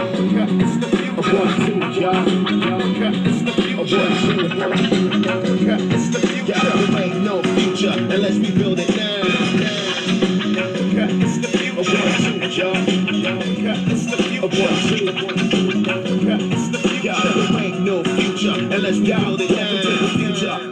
There ain't no future unless we build it now. There ain't no future unless we build it now.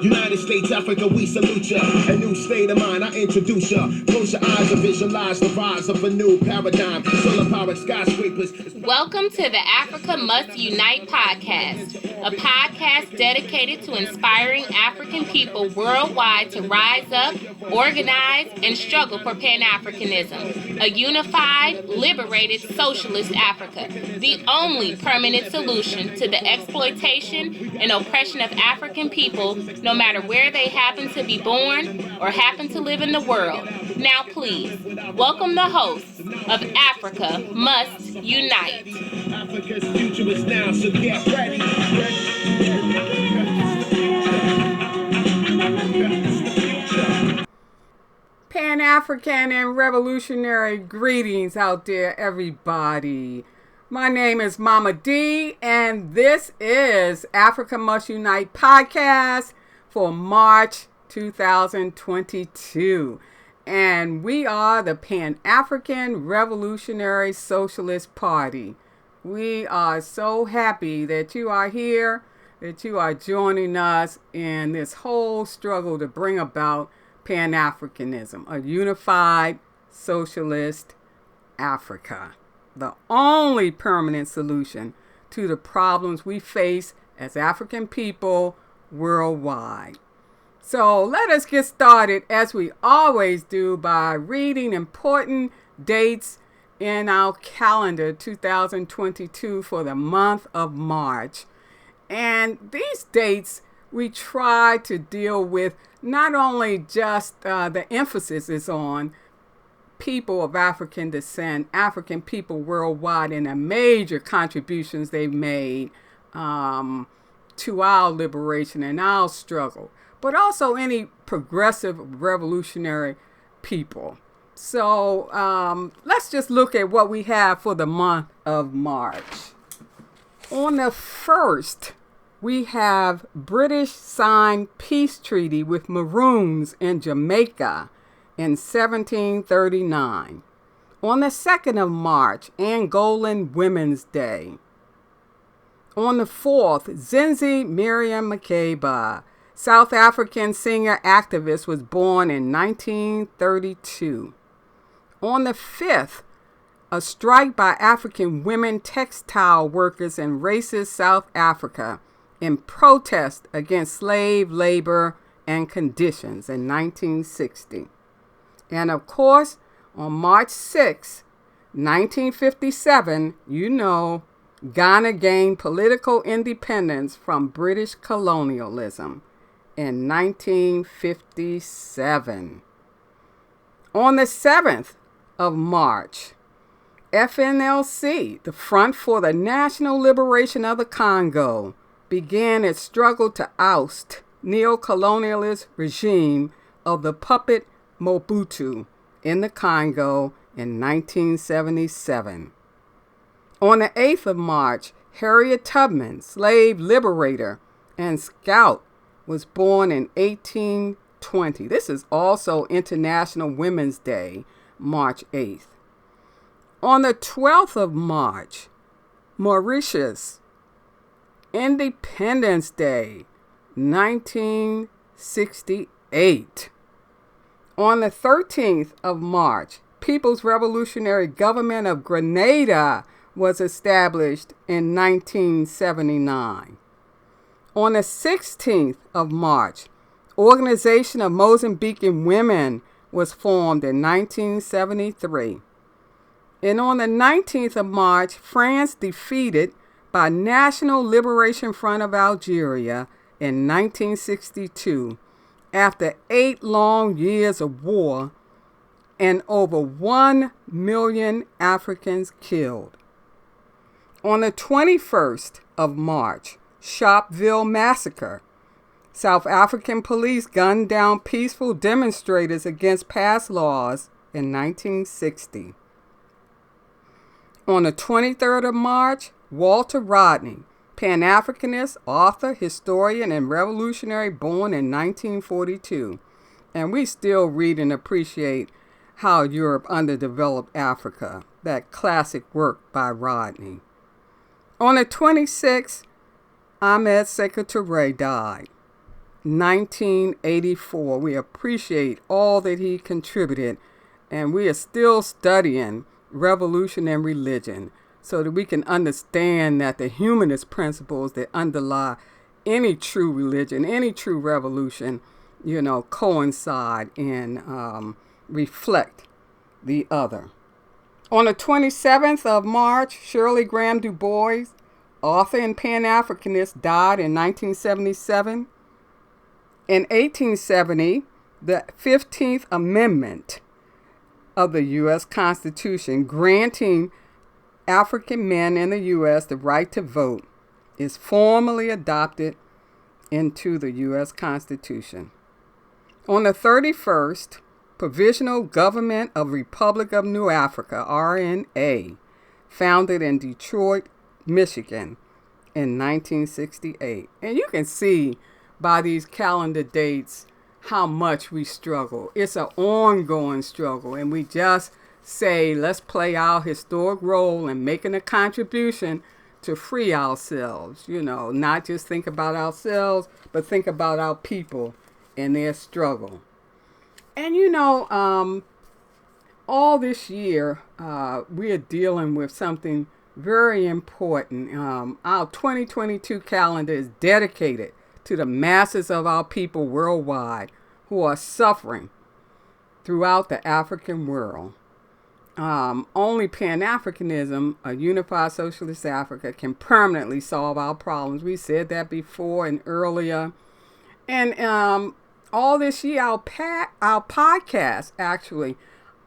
United States, Africa, we salute ya. A new state of mind, I introduce ya. Close your eyes and visualize the rise of a new paradigm. Solar powered skyscrapers. Welcome to the Africa Must Unite podcast, a podcast dedicated to inspiring African people worldwide to rise up, organize, and struggle for Pan-Africanism, a unified, liberated, socialist Africa, the only permanent solution to the exploitation and oppression of African people, no matter where they happen to be born or happen to live in the world. Now please, welcome the hosts of Africa Must Unite. Africa's future is now, so get ready. Pan-African and revolutionary greetings out there, everybody. My name is Mama D, and this is Africa Must Unite podcast for March 2022. And we are the Pan-African Revolutionary Socialist Party. We are so happy that you are here, that you are joining us in this whole struggle to bring about Pan-Africanism, a unified socialist Africa, the only permanent solution to the problems we face as African people worldwide. So let us get started, as we always do, by reading important dates in our calendar 2022 for the month of March. And these dates we try to deal with not only just the emphasis is on people of African descent, African people worldwide, and the major contributions they've made to our liberation and our struggle, but also any progressive revolutionary people. So let's just look at what we have for the month of March. On the 1st, we have British signed peace treaty with Maroons in Jamaica in 1739. On the 2nd of March, Angolan Women's Day. On the 4th, Zinzi Miriam Makeba, South African singer-activist, was born in 1932. On the 5th, a strike by African women textile workers in racist South Africa in protest against slave labor and conditions in 1960. And of course, on March 6, 1957, Ghana gained political independence from British colonialism in 1957. On the 7th of March, FNLC, the Front for the National Liberation of the Congo, began its struggle to oust neo-colonialist regime of the puppet Mobutu in the Congo in 1977. On the 8th of March, Harriet Tubman, slave liberator and scout, was born in 1820. This is also International Women's Day, March 8th. On the 12th of March, Mauritius, Independence Day, 1968. On the 13th of March, People's Revolutionary Government of Grenada was established in 1979. On the 16th of March, Organization of Mozambican Women was formed in 1973. And on the 19th of March, France defeated by National Liberation Front of Algeria in 1962, after 8 long years of war and over 1 million Africans killed. On the 21st of March, Sharpeville Massacre. South African police gunned down peaceful demonstrators against past laws in 1960. On the 23rd of March, Walter Rodney, Pan-Africanist, author, historian, and revolutionary, born in 1942. And we still read and appreciate How Europe Underdeveloped Africa, that classic work by Rodney. On the 26th, Ahmed Sekou Touré died, 1984. We appreciate all that he contributed, and we are still studying revolution and religion so that we can understand that the humanist principles that underlie any true religion, any true revolution, coincide and reflect the other. On the 27th of March, Shirley Graham Du Bois, author and Pan-Africanist, died in 1977. In 1870, the 15th Amendment of the U.S. Constitution, granting African men in the U.S. the right to vote, is formally adopted into the U.S. Constitution. On the 31st, Provisional Government of Republic of New Africa, RNA, founded in Detroit, Michigan in 1968. And you can see by these calendar dates how much we struggle. It's an ongoing struggle, and we just say, let's play our historic role in making a contribution to free ourselves. Not just think about ourselves, but think about our people and their struggle. And all this year, we are dealing with something very important. Our 2022 calendar is dedicated to the masses of our people worldwide who are suffering throughout the African world. Only Pan-Africanism, a unified socialist Africa, can permanently solve our problems. We said that before and earlier. And all this year, our podcasts actually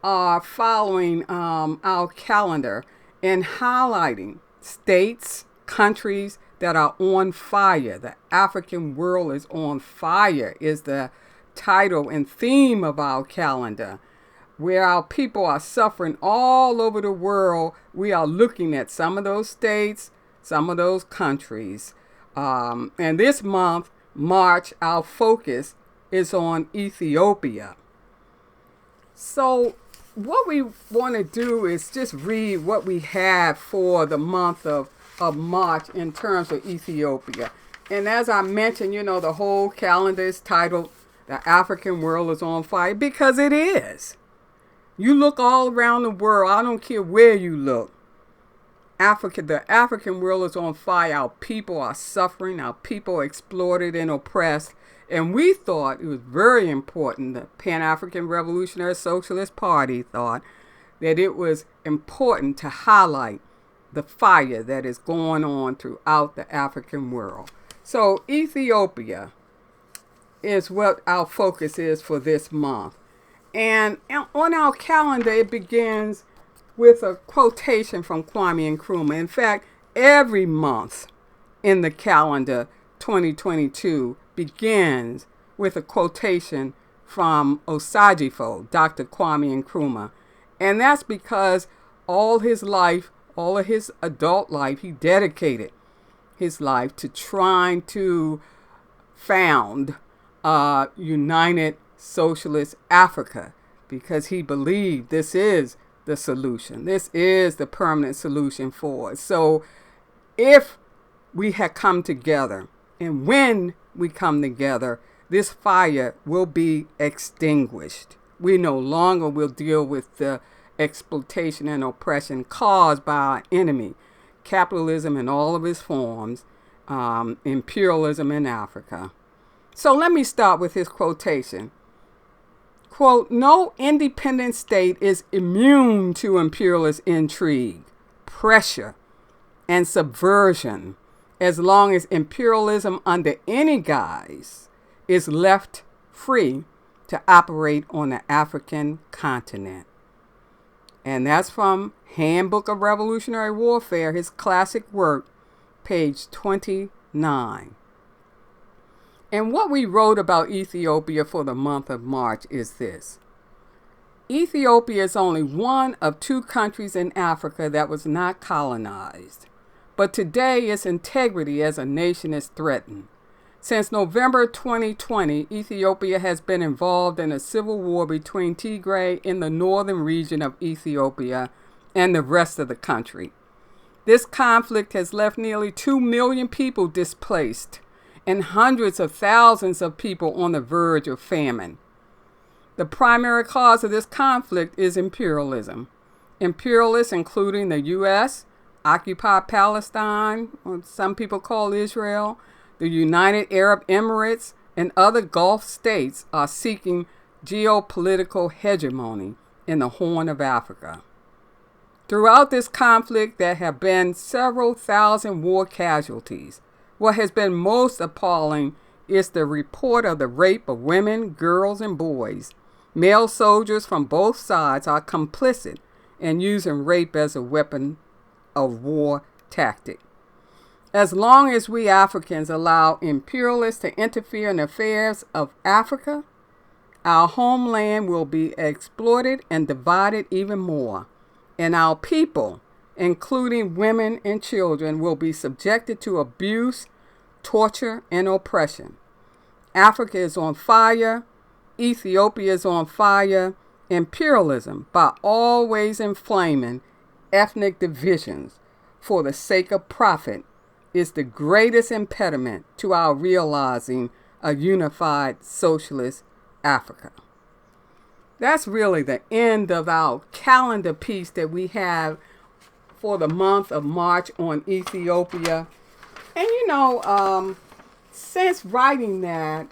are following our calendar and highlighting states, countries that are on fire. The African world is on fire is the title and theme of our calendar. Where our people are suffering all over the world, we are looking at some of those states, some of those countries. And this month, March, our focus is on Ethiopia. So what we want to do is just read what we have for the month of March in terms of Ethiopia. And as I mentioned, the whole calendar is titled The African World is on Fire, because it is. You look all around the world, I don't care where you look. The African world is on fire. Our people are suffering. Our people are exploited and oppressed. And we thought it was very important, the Pan-African Revolutionary Socialist Party thought that it was important to highlight the fire that is going on throughout the African world. So Ethiopia is what our focus is for this month. And on our calendar, it begins with a quotation from Kwame Nkrumah. In fact, every month in the calendar 2022 begins with a quotation from Osajifo, Dr. Kwame Nkrumah. And that's because all his life, all of his adult life, he dedicated his life to trying to found a united socialist Africa, because he believed this is the solution. This is the permanent solution for us. So if we had come together, and when we come together, this fire will be extinguished. We no longer will deal with the exploitation and oppression caused by our enemy, capitalism in all of its forms, imperialism in Africa. So let me start with his quotation. Quote, "No independent state is immune to imperialist intrigue, pressure, and subversion as long as imperialism under any guise is left free to operate on the African continent." And that's from Handbook of Revolutionary Warfare, his classic work, page 29. And what we wrote about Ethiopia for the month of March is this. Ethiopia is only one of 2 countries in Africa that was not colonized, but today its integrity as a nation is threatened. Since November 2020, Ethiopia has been involved in a civil war between Tigray in the northern region of Ethiopia and the rest of the country. This conflict has left nearly 2 million people displaced and hundreds of thousands of people on the verge of famine. The primary cause of this conflict is imperialism. Imperialists, including the U.S., occupy Palestine, or some people call Israel, the United Arab Emirates, and other Gulf states are seeking geopolitical hegemony in the Horn of Africa. Throughout this conflict, there have been several thousand war casualties. What has been most appalling is the report of the rape of women, girls, and boys. Male soldiers from both sides are complicit in using rape as a weapon of war tactic. As long as we Africans allow imperialists to interfere in the affairs of Africa, our homeland will be exploited and divided even more, and our people, including women and children, will be subjected to abuse, torture, and oppression. Africa is on fire. Ethiopia is on fire. Imperialism, by always inflaming ethnic divisions for the sake of profit, is the greatest impediment to our realizing a unified socialist Africa. That's really the end of our calendar piece that we have for the month of March on Ethiopia. And since writing that,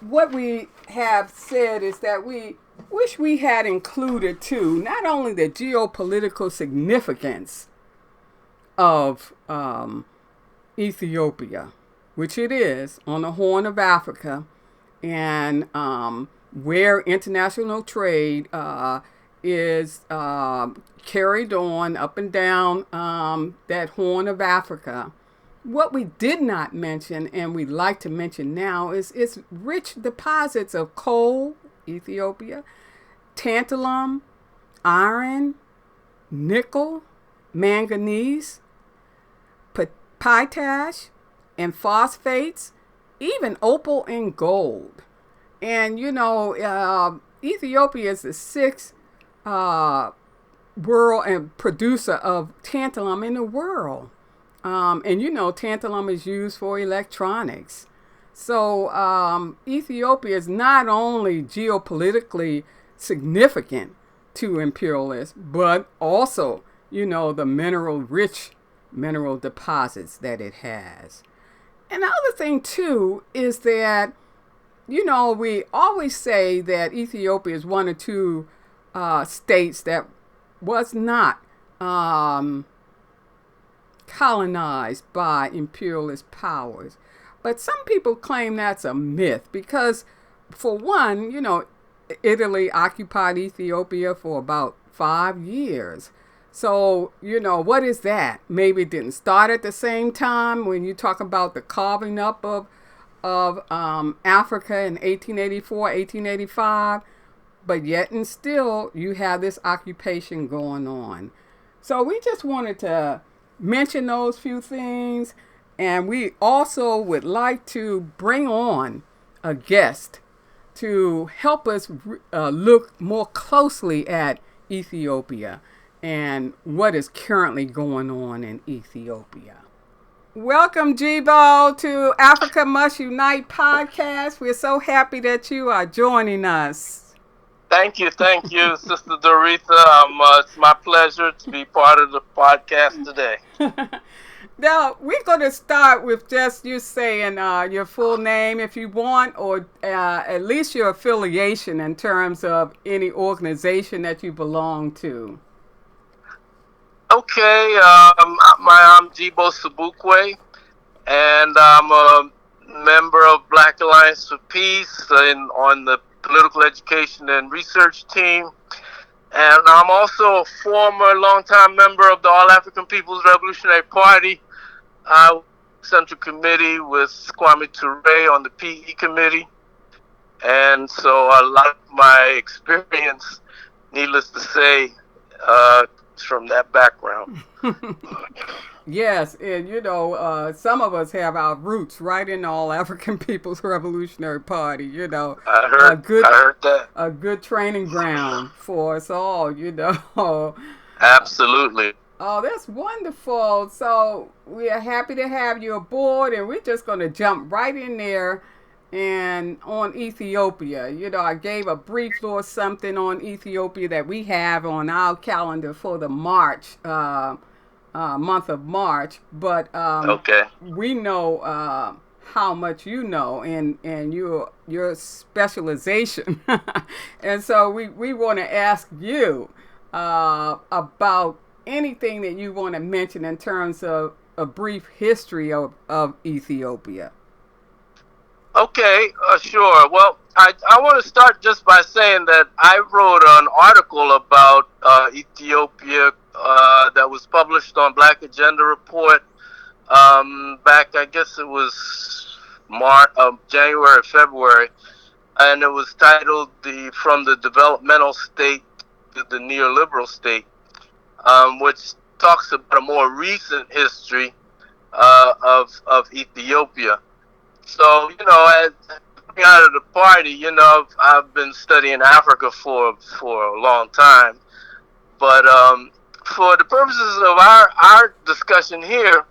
what we have said is that we wish we had included too, not only the geopolitical significance of Ethiopia, which it is on the Horn of Africa, and where international trade is carried on up and down that Horn of Africa. What we did not mention, and we'd like to mention now, is its rich deposits of coal, Ethiopia, tantalum, iron, nickel, manganese, potash, and phosphates, even opal and gold. And Ethiopia is the 6th world and producer of tantalum in the world. And tantalum is used for electronics. So Ethiopia is not only geopolitically significant to imperialists, but also, the rich mineral deposits that it has. And the other thing, too, is that, we always say that Ethiopia is one or 2 states that was not colonized by imperialist powers. But some people claim that's a myth because, for one, Italy occupied Ethiopia for about 5 years. So, what is that? Maybe it didn't start at the same time when you talk about the carving up of Africa in 1884, 1885. But yet and still, you have this occupation going on. So we just wanted to mention those few things. And we also would like to bring on a guest to help us look more closely at Ethiopia and what is currently going on in Ethiopia. Welcome, Jibo, to Africa Must Unite podcast. We're so happy that you are joining us. Thank you, Sister Doretha. It's my pleasure to be part of the podcast today. Now, we're going to start with just you saying your full name if you want, or at least your affiliation in terms of any organization that you belong to. Okay, I'm Jibo Sabukwe, and I'm a member of Black Alliance for Peace on the Political Education and Research team. And I'm also a former longtime member of the All African People's Revolutionary Party. I was Central Committee with Kwame Ture on the PE Committee. and so a lot of my experience, needless to say, is from that background. Yes, and some of us have our roots right in All African People's Revolutionary Party. A good I heard that. a good training ground for us all. Absolutely. Oh, that's wonderful. So we are happy to have you aboard, and we're just going to jump right in there and on Ethiopia. I gave a brief little something on Ethiopia that we have on our calendar for the month of March, but Okay. we know how much you know and your specialization, and so we want to ask you about anything that you want to mention in terms of a brief history of Ethiopia. Okay, sure. Well, I want to start just by saying that I wrote an article about Ethiopia that was published on Black Agenda Report back, I guess it was January, February, and it was titled From the Developmental State to the Neoliberal State," which talks about a more recent history of Ethiopia. So, as coming out of the party, I've been studying Africa for a long time. But for the purposes of our discussion here,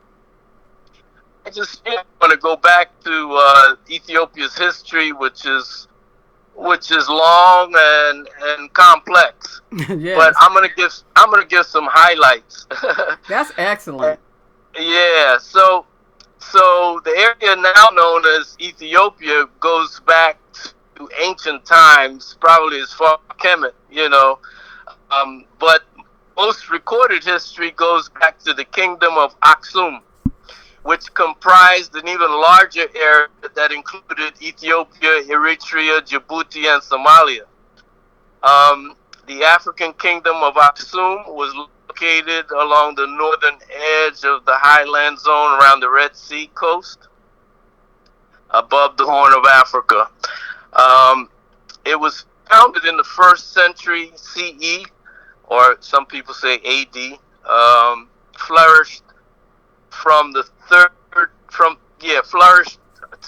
I just want to go back to Ethiopia's history, which is long and complex. But Yes, I'm gonna give some highlights. that's excellent. Yeah, so the area now known as Ethiopia goes back to ancient times, probably as far as Kemet. But most recorded history goes back to the kingdom of Aksum, which comprised an even larger area that included Ethiopia, Eritrea, Djibouti, and Somalia. Um, the African kingdom of Aksum was located along the northern edge of the highland zone around the Red Sea coast, above the Horn of Africa. Um, it was founded in the first century CE, or some people say AD. Flourished from the flourished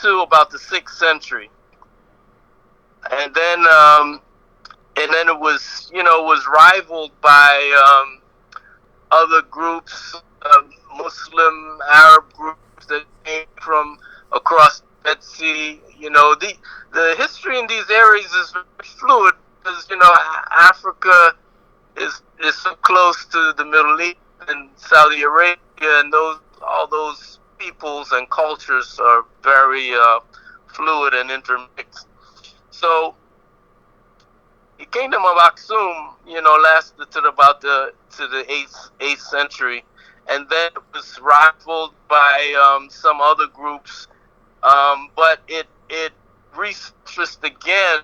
to about the sixth century, and then it was rivaled by other groups, Muslim Arab groups that came from across the Red Sea. The history in these areas is very fluid because Africa is so close to the Middle East and Saudi Arabia, and all those peoples and cultures are very fluid and intermixed. So the kingdom of Aksum, lasted to the eighth century, and then it was rivaled by some other groups, but it resurfaced again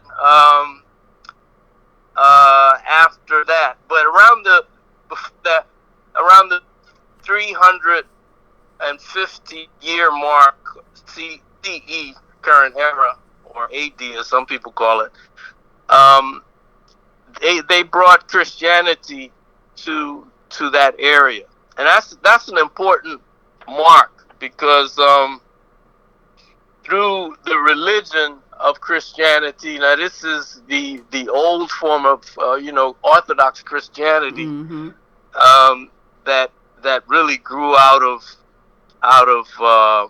after that. But around the 350-year mark, CE, current era, or AD as some people call it, they brought Christianity to that area, and that's an important mark because through the religion of Christianity, now this is the old form of Orthodox Christianity, Mm-hmm. um, that really grew out of uh,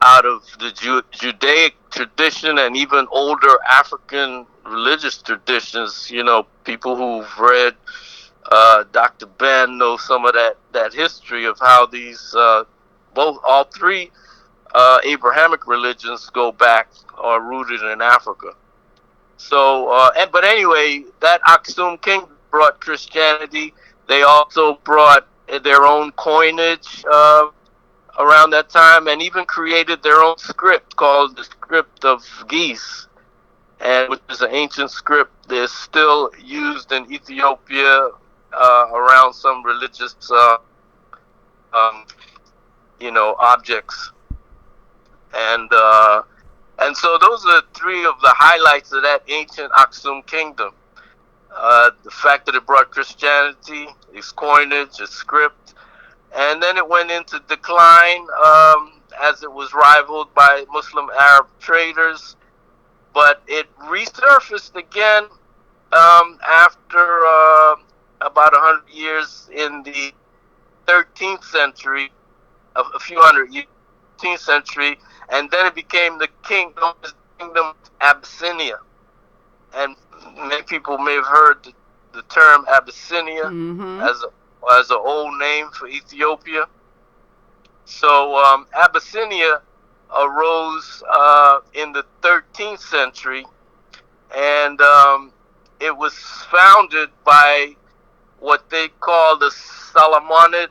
out of the Judaic tradition and even older African religious traditions. People who've read Dr. Ben know some of that history of how these all three Abrahamic religions go back, are rooted in Africa. So, but anyway, that Aksum king brought Christianity. They also brought their own coinage around that time, and even created their own script called the script of Geese, and which is an ancient script that's still used in Ethiopia around some religious, um, objects, and And so those are three of the highlights of that ancient Aksum kingdom. The fact that it brought Christianity, its coinage, its script, and then it went into decline as it was rivaled by Muslim Arab traders. But it resurfaced again after about 100 years in the 13th century, a few hundred years, 13th century, and then it became the kingdom of Abyssinia. And many people may have heard the term Abyssinia as an old name for Ethiopia. So Abyssinia arose in the 13th century, and it was founded by what they call the Solomonic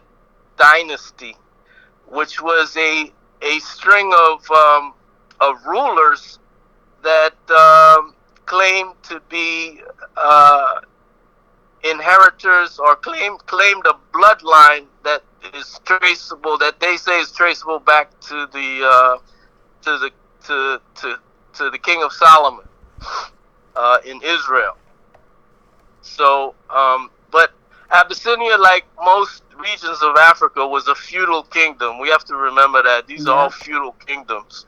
dynasty, which was a string of rulers that claimed to be inheritors, or claimed a bloodline that is traceable, that they say is traceable back to the King of Solomon in Israel. So, but Abyssinia, like most regions of Africa, was a feudal kingdom. We have to remember that these are all feudal kingdoms,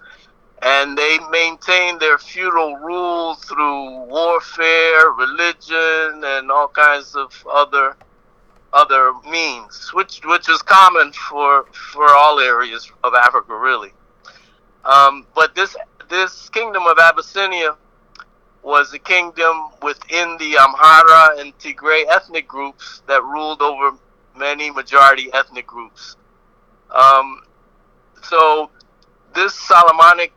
and they maintained their feudal rule through warfare, religion, and all kinds of other means, which is common for all areas of Africa, really. But this kingdom of Abyssinia was a kingdom within the Amhara and Tigray ethnic groups that ruled over many majority ethnic groups. So this Solomonic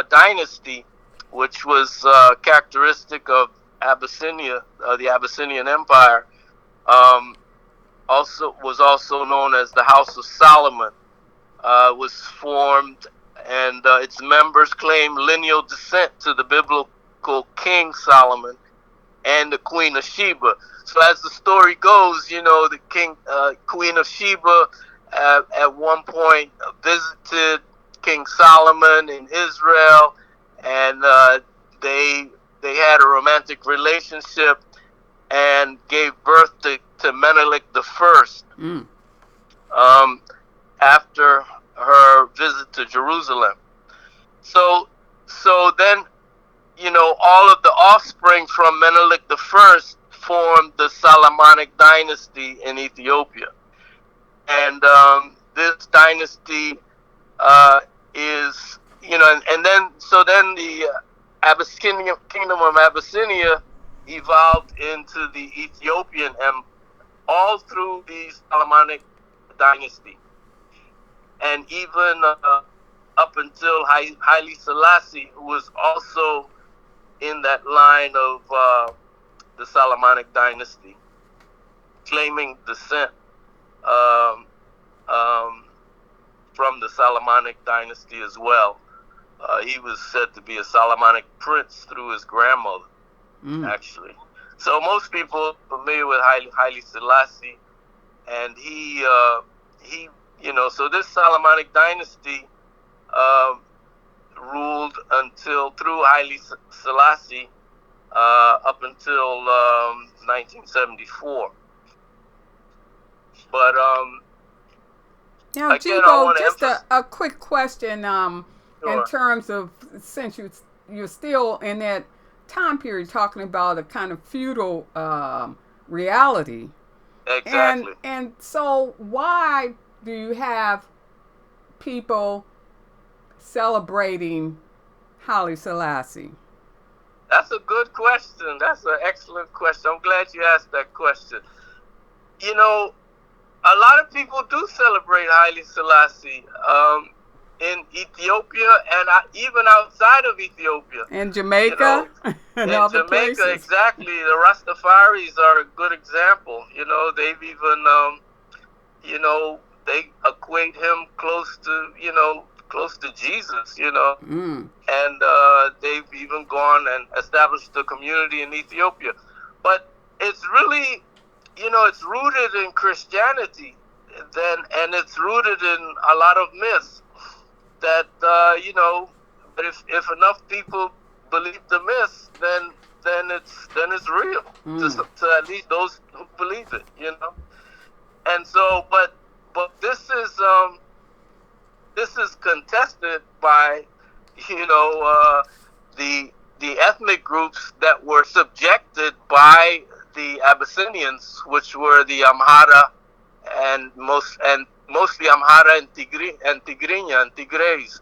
dynasty, which was characteristic of Abyssinia, the Abyssinian Empire, was also known as the House of Solomon, was formed, and its members claim lineal descent to the biblical King Solomon and the Queen of Sheba. So as the story goes, the Queen of Sheba at one point visited King Solomon in Israel, and they had a romantic relationship and gave birth to Menelik the First after her visit to Jerusalem. So then, all of the offspring from Menelik the First formed the Solomonic dynasty in Ethiopia, and this dynasty is, and then the kingdom of Abyssinia evolved into the Ethiopian Empire, all through the Solomonic dynasty, and even up until Haile Selassie, who was also in that line of the Solomonic dynasty, claiming descent from the Solomonic dynasty as well. He was said to be a Solomonic prince through his grandmother, actually. So most people are familiar with Haile Selassie, and he so this Solomonic dynasty ruled through Haile Selassie up until 1974. But now, again, Jibo, just a quick question. Sure. In terms of, since you're still in that time period talking about a kind of feudal reality. Exactly. And so why do you have people celebrating Haile Selassie? That's a good question. That's an excellent question. I'm glad you asked that question. A lot of people do celebrate Haile Selassie in Ethiopia and even outside of Ethiopia. In Jamaica? In other Jamaica, places. exactly. The Rastafaris are a good example. They've even, they equate him close to Jesus, and they've even gone and established a community in Ethiopia. But it's really, it's rooted in Christianity, and it's rooted in a lot of myths that, But if enough people believe the myth, then it's real to at least those who believe it, And so, but this is contested by, you know, the ethnic groups that were subjected by the Abyssinians, which were the Amhara and mostly Amhara and Tigrinya and Tigrays,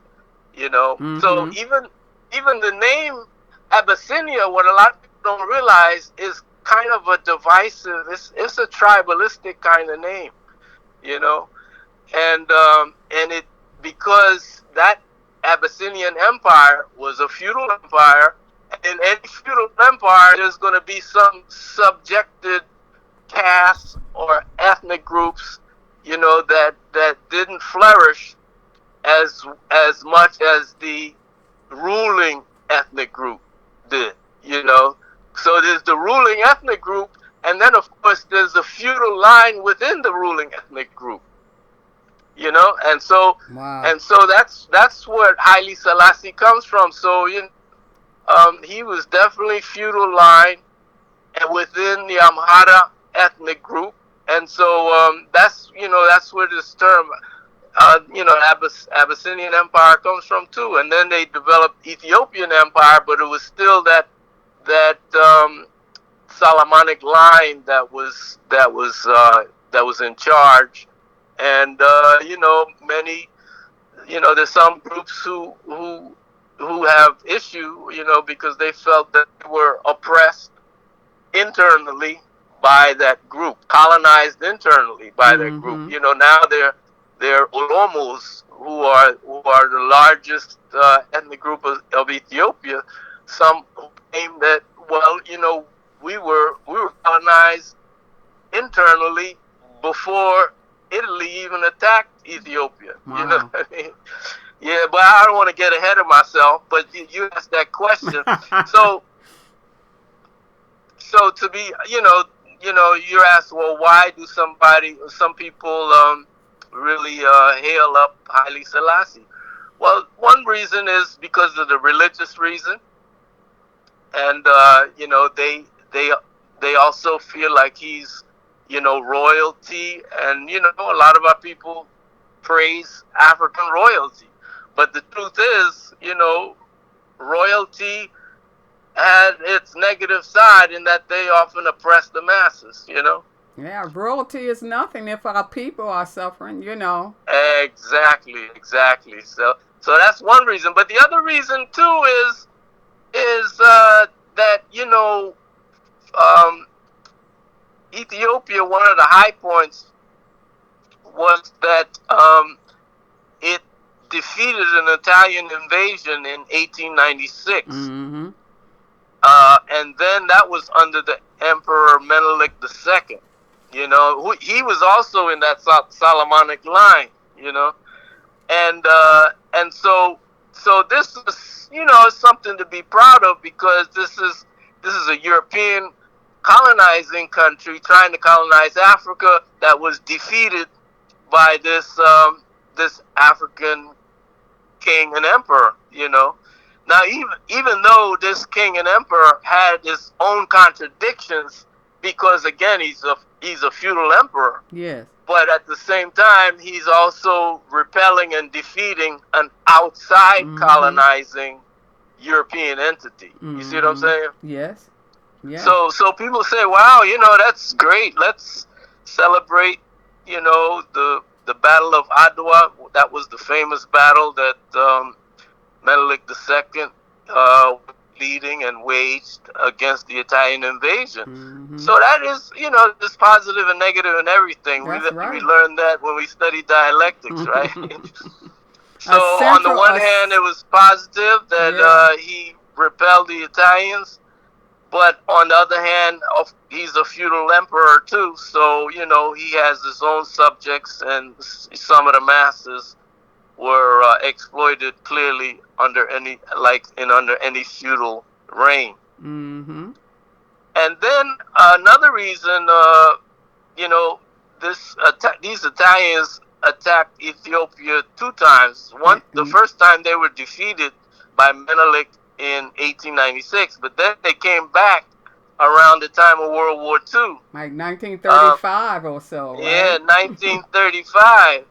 So even the name Abyssinia, what a lot of people don't realize, is kind of a divisive. It's a tribalistic kind of name, you know, and it because that Abyssinian empire was a feudal empire. In any feudal empire, there's going to be some subjected castes or ethnic groups, that didn't flourish as much as the ruling ethnic group did, So there's the ruling ethnic group, and then of course there's the feudal line within the ruling ethnic group, and so Wow. and so that's where Haile Selassie comes from. So he was definitely feudal line and within the Amhara ethnic group, and so that's where this term Abyssinian Empire comes from too. And then they developed Ethiopian Empire, but it was still that Solomonic line that was in charge. And many, there's some groups who have issue, because they felt that they were oppressed internally by that group, colonized internally by that group. Now they're Oromos, who are the largest ethnic group of Ethiopia. Some claim that, we were colonized internally before Italy even attacked Ethiopia. Wow. You know what I mean? Yeah, but I don't want to get ahead of myself. But you asked that question, so to be, you're asked, well, why do some people really hail up Haile Selassie? Well, one reason is because of the religious reason, and they also feel like he's royalty, and a lot of our people praise African royalty, but the truth is, royalty had its negative side in that they often oppress the masses. Yeah, royalty is nothing if our people are suffering. Exactly. So that's one reason. But the other reason too is that Ethiopia. One of the high points was that it defeated an Italian invasion in 1896. And then that was under the Emperor Menelik II. He was also in that Solomonic line. And so this is something to be proud of, because this is a European colonizing country trying to colonize Africa that was defeated by this African king and emperor. Now, even though this king and emperor had his own contradictions, because again he's a feudal emperor. Yes. But at the same time, he's also repelling and defeating an outside colonizing European entity. You see what I'm saying? Yes. Yeah. So people say, wow, that's great. Let's celebrate, the Battle of Adwa. That was the famous battle that Menelik II leading and waged against the Italian invasion. So that is, there's positive and negative and everything. That's right. We learned that when we studied dialectics, right? So on the one hand, it was positive that he repelled the Italians, but on the other hand, he's a feudal emperor too. So he has his own subjects, and some of the masses were exploited clearly under any feudal reign. And then another reason, these Italians attacked Ethiopia 2 times. The first time they were defeated by Menelik in 1896. But then they came back around the time of World War II. Like 1935 or so, Yeah, right? 1935,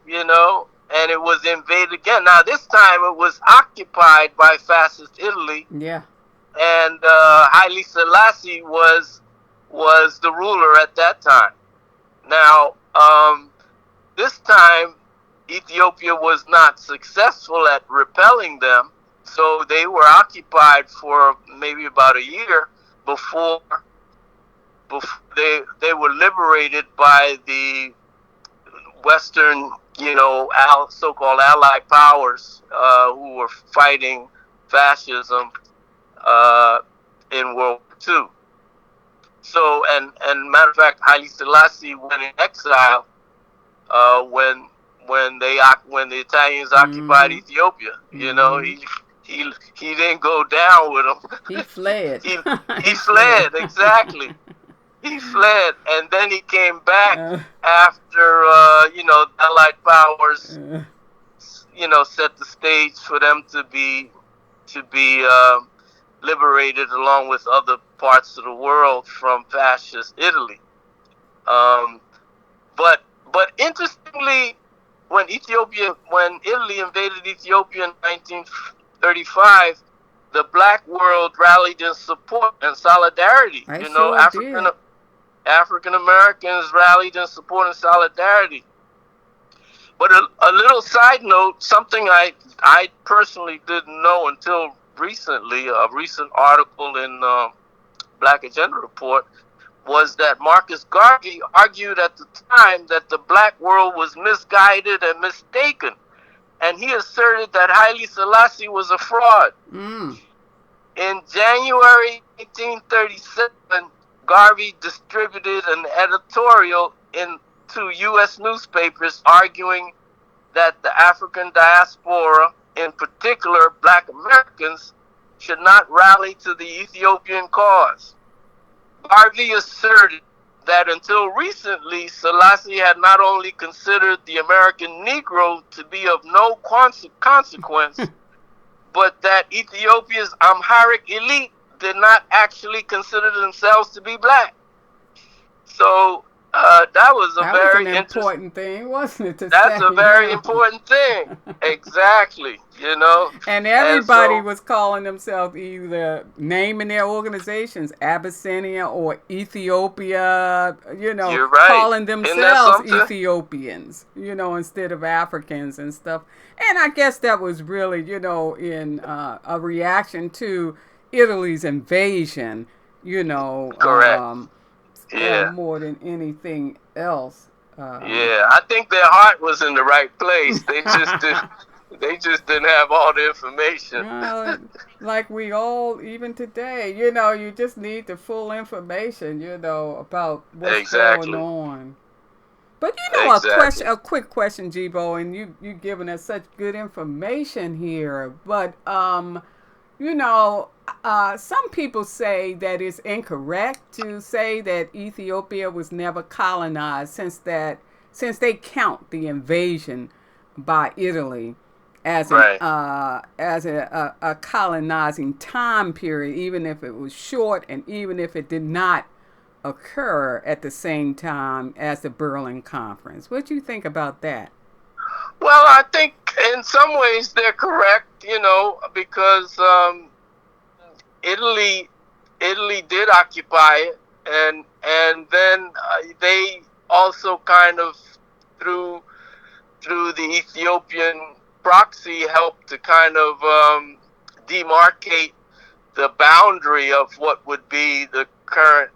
and it was invaded again. Now, this time it was occupied by fascist Italy, Yeah. and Haile Selassie was the ruler at that time. Now, this time, Ethiopia was not successful at repelling them, so they were occupied for maybe about a year before they were liberated by the Western, so-called Allied powers who were fighting fascism in World War II. So, and matter of fact, Haile Selassie went in exile when the Italians occupied Ethiopia. He didn't go down with them. He fled. he fled, exactly. He fled, and then he came back after the Allied powers set the stage for them to be liberated along with other parts of the world from fascist Italy. But interestingly, when Italy invaded Ethiopia in 1935, the black world rallied in support and solidarity. I sure did. African Americans rallied in support and solidarity. But a little side note, something I personally didn't know until recently, a recent article in Black Agenda Report, was that Marcus Garvey argued at the time that the black world was misguided and mistaken. And he asserted that Haile Selassie was a fraud. In January 1837, Garvey distributed an editorial into U.S. newspapers arguing that the African diaspora, in particular black Americans, should not rally to the Ethiopian cause. Garvey asserted that until recently, Selassie had not only considered the American Negro to be of no consequence, but that Ethiopia's Amharic elite did not actually consider themselves to be black. So that was an important thing, wasn't it? That's a very important thing. Exactly, And everybody was calling themselves either naming their organizations Abyssinia or Ethiopia, You're right. calling themselves Ethiopians, instead of Africans and stuff. And I guess that was really, in a reaction to Italy's invasion, Correct. more than anything else. I think their heart was in the right place. They just didn't have all the information. Like we all, even today, you just need the full information, about what's going on. But a quick question, Jibo, and you giving us such good information here. But some people say that it's incorrect to say that Ethiopia was never colonized since they count the invasion by Italy as a colonizing time period, even if it was short and even if it did not occur at the same time as the Berlin Conference. What do you think about that? Well, I think in some ways they're correct, because Italy did occupy it, and then they also kind of through the Ethiopian proxy helped to kind of demarcate the boundary of what would be the current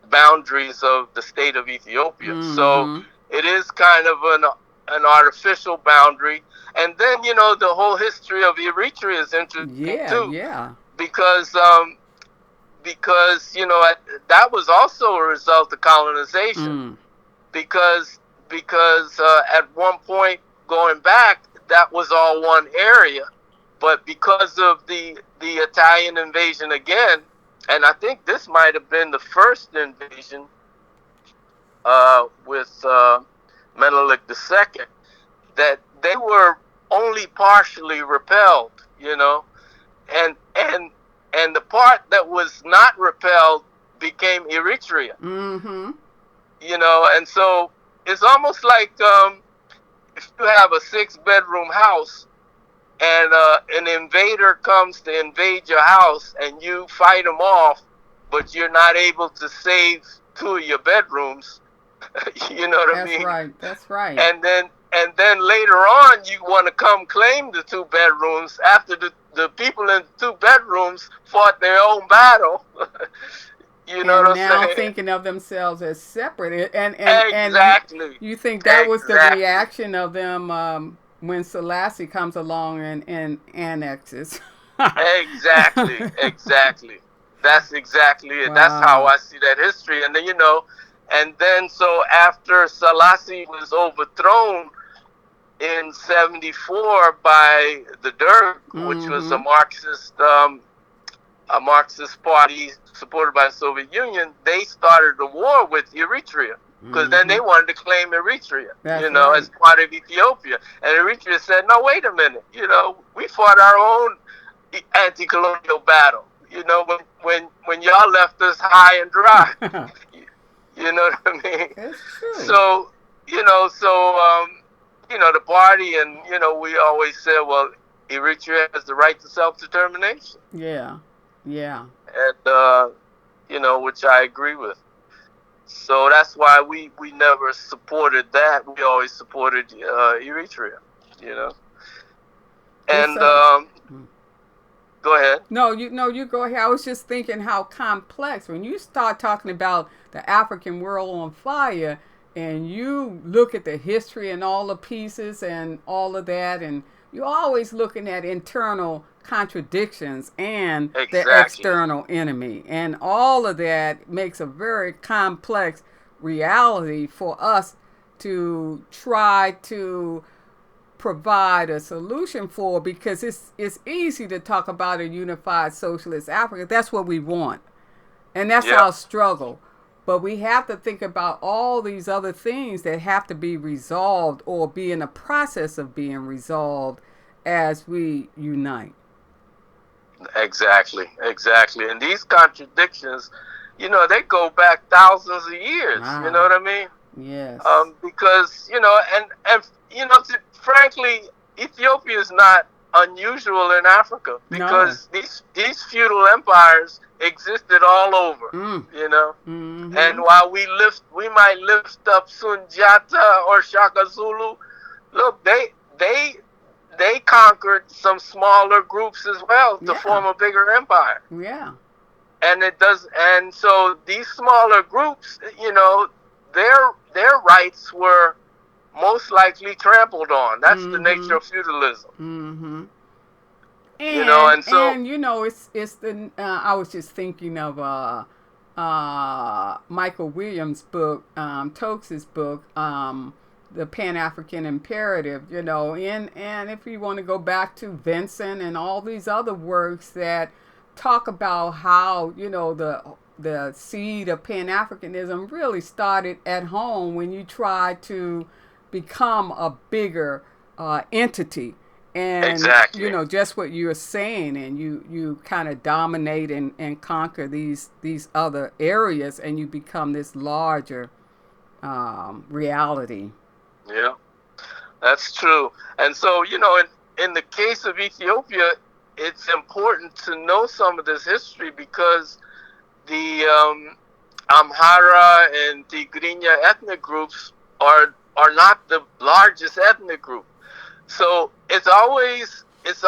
boundaries of the state of Ethiopia. So it is kind of an artificial boundary. And then, the whole history of Eritrea is interesting too. Yeah. Because that was also a result of colonization. Because at one point going back, that was all one area. But because of the Italian invasion again, and I think this might have been the first invasion with Menelik II, that they were only partially repelled, and the part that was not repelled became Eritrea, Mm-hmm. and so it's almost like if you have a 6-bedroom house and an invader comes to invade your house and you fight him off, but you're not able to save 2 of your bedrooms. You know what I That's mean? right. That's right. And then later on you want to come claim the 2 bedrooms after the people in 2 bedrooms fought their own battle. You know And what I'm now saying? thinking of themselves as separate, and Exactly. you think that was the Exactly. reaction of them when Selassie comes along and annexes. Exactly. Exactly. That's exactly it. That's how Wow. I see that history. And then and then so after Selassie was overthrown in '74 by the Derg, which was Mm-hmm. A Marxist party supported by the Soviet Union, they started a war with Eritrea because then Mm-hmm. they wanted to claim Eritrea, That's as right. part of Ethiopia. And Eritrea said, "No, wait a minute. We fought our own anti-colonial battle. When y'all left us high and dry. You know what I mean? It's true. So the party, and we always said, well, Eritrea has the right to self-determination, Yeah. Yeah. and which I agree with. So that's why we never supported that. We always supported Eritrea. You know, It's and go ahead. No, you go ahead. I was just thinking how complex when you start talking about the African world on fire and you look at the history and all the pieces and all of that, and you're always looking at internal contradictions and the Exactly. external enemy, and all of that makes a very complex reality for us to try to provide a solution for, because it's easy to talk about a unified socialist Africa. That's what we want. And that's Yep. our struggle. But we have to think about all these other things that have to be resolved or be in the process of being resolved as we unite. Exactly. Exactly. And these contradictions, they go back thousands of years. You know Wow. what I mean? Yes. Because frankly, Ethiopia is not unusual in Africa No. because these feudal empires existed all over. Mm. You know, and Mm-hmm. while we might lift up Sunjata or Shaka Zulu. Look, they conquered some smaller groups as well to Yeah. form a bigger empire. Yeah. And so these smaller groups, their rights were most likely trampled on. That's the nature Mm-hmm. of feudalism. Mm-hmm. And And so it's the I was just thinking of Michael Williams' book, Tokes's book, the Pan African Imperative. And if you want to go back to Vincent and all these other works that talk about how the seed of Pan Africanism really started at home when you try to become a bigger entity, and exactly. just what you're saying, and you kind of dominate and conquer these other areas, and you become this larger reality. Yeah, that's true. And so, in the case of Ethiopia, it's important to know some of this history because the Amhara and Tigrinya ethnic groups are not the largest ethnic group. So it's always and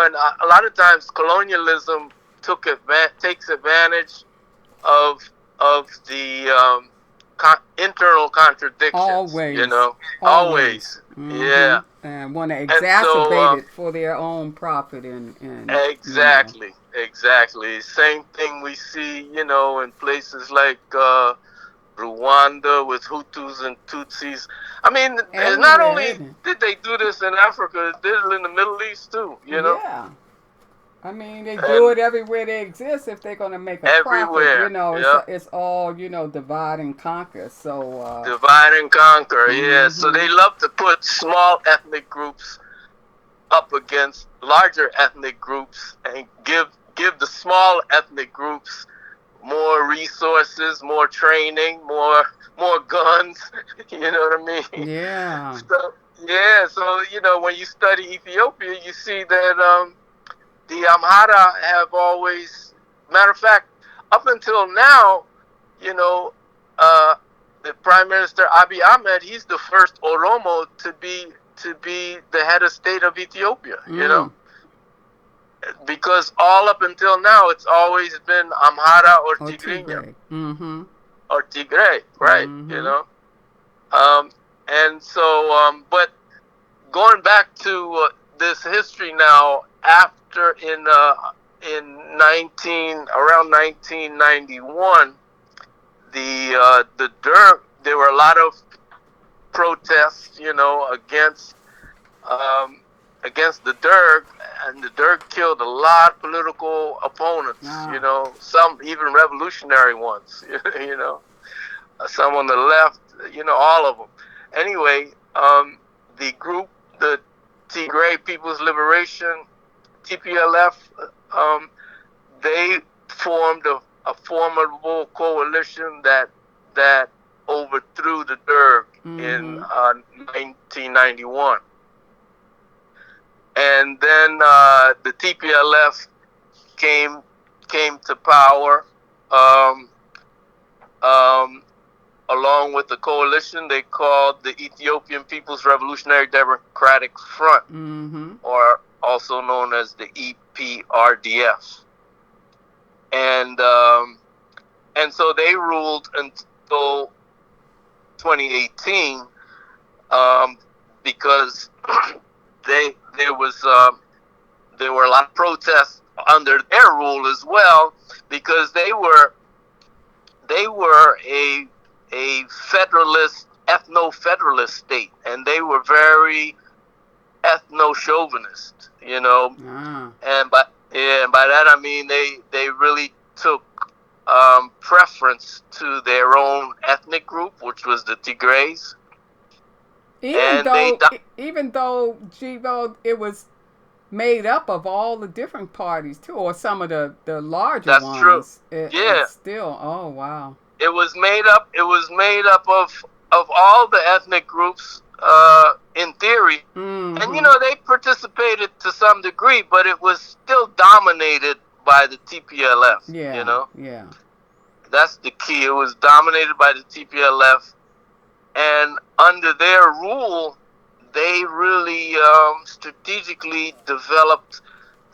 a lot of times colonialism takes advantage of the internal contradictions. Always. Always. Always, Mm-hmm. yeah. And want to And so exacerbate it for their own profit, and exactly, same thing we see, in places like Rwanda with Hutus and Tutsis. I mean, not everywhere, only isn't it? did they do this in Africa, they did it in the Middle East too. Yeah. I mean, they do And it everywhere they exist if they're going to make a profit. You everywhere. know, Yep. it's all, divide and conquer. So, Divide and conquer. Yeah. So mm-hmm. they love to put small ethnic groups up against larger ethnic groups and give the small ethnic groups more resources, more training, more guns. You know what I mean? Yeah. So yeah, so when you study Ethiopia, you see that the Amhara have always, matter of fact, up until now, you know, uh, the Prime Minister Abiy Ahmed, he's the first Oromo to be the head of state of Ethiopia. Mm. Because all up until now, it's always been Amhara or Or Tigrinya Tigray. Mm-hmm. or Tigray, right? Mm-hmm. Um, and so, but going back to this history now, after in 1991, the Derg, there were a lot of protests, um, against the Derg, and the Derg killed a lot of political opponents, Ah. some even revolutionary ones, some on the left, all of them. Anyway, the group, the Tigray People's Liberation, TPLF, they formed a formidable coalition that overthrew the Derg in Mm-hmm. 1991. And then the TPLF came to power, um, um, along with the coalition they called the Ethiopian People's Revolutionary Democratic Front, Mm-hmm. or also known as the EPRDF. And so they ruled until 2018, because there were a lot of protests under their rule as well, because they were a federalist, ethno-federalist state, and they were very ethno-chauvinist, Ah. and by that I mean they really took preference to their own ethnic group, which was the Tigrays, Even and they though, even though, Jibo, it was made up of all the different parties too, or some of the larger that's true. ones. Yeah, It's still, oh wow. it was made up. It was made up of all the ethnic groups, in theory, and Mm-hmm. they participated to some degree, but it was still dominated by the TPLF. Yeah. Yeah. That's the key. It was dominated by the TPLF, and under their rule, they really strategically developed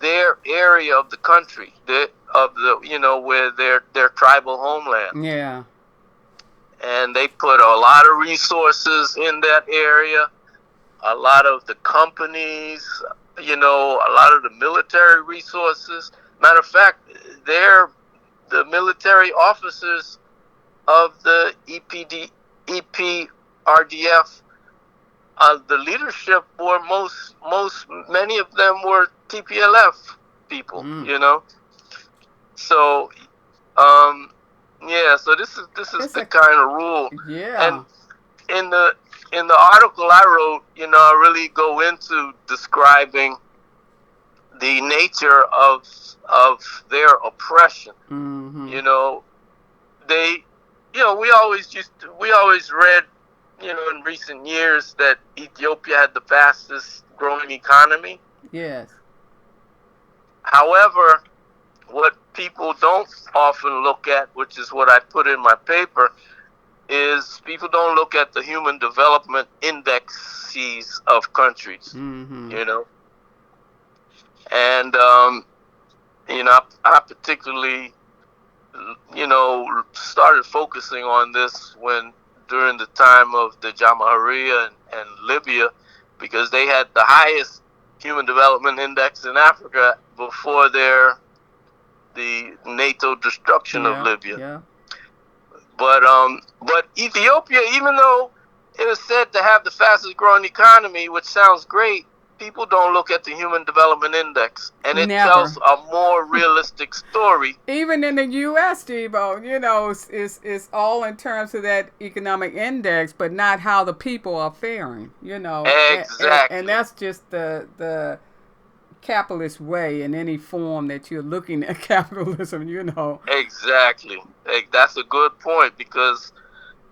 their area of the country, where their tribal homeland, Yeah. and they put a lot of resources in that area. A lot of the companies, a lot of the military resources. Matter of fact, the military officers of the EPRDF, the leadership were many of them were TPLF people, Mm. So, yeah, so this is It's the a, kind of rule. And yeah. in the article I wrote, I really go into describing the nature of their oppression. Mm-hmm. They, we always read, in recent years, that Ethiopia had the fastest growing economy. Yes. However, what people don't often look at, which is what I put in my paper, is people don't look at the human development indexes of countries, Mm-hmm. And, I particularly, started focusing on this during the time of the Jamahiriya and Libya, because they had the highest human development index in Africa before the NATO destruction of Yeah. Libya. Yeah. But Ethiopia, even though it was said to have the fastest growing economy, which sounds great, people don't look at the Human Development Index, and it tells Never. a more realistic story. Even in the U.S., Debo, it's all in terms of that economic index, but not how the people are faring. And Exactly. that's just the capitalist way in any form that you're looking at capitalism. Exactly. That's a good point because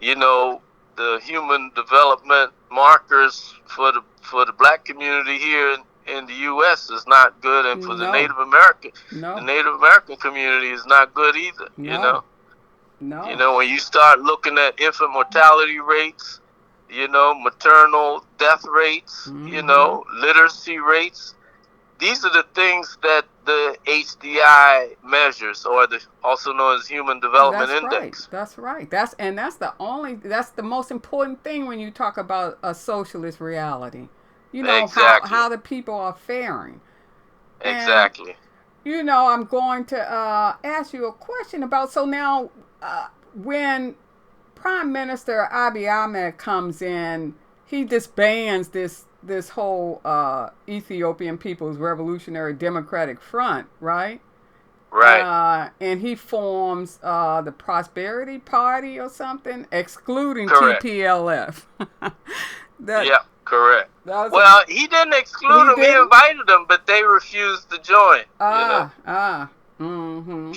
the human development markers for the black community here in the U.S. is not good, and for No, the no, Native American community is not good either. no, no. When you start looking at infant mortality rates, maternal death rates, Mm-hmm. literacy rates. These are the things that the HDI measures, or also known as Human Development That's right. Index. That's right. That's the most important thing when you talk about a socialist reality. How Exactly. the people are faring. And Exactly. I'm going to ask you a question about, so now when Prime Minister Abiy Ahmed comes in, he disbands this whole Ethiopian People's Revolutionary Democratic Front, right? Right. And he forms the Prosperity Party or something, excluding Correct. TPLF. that Yeah, correct. that was Well, he didn't exclude he them. He didn't. invited them, but they refused to join. Mm-hmm.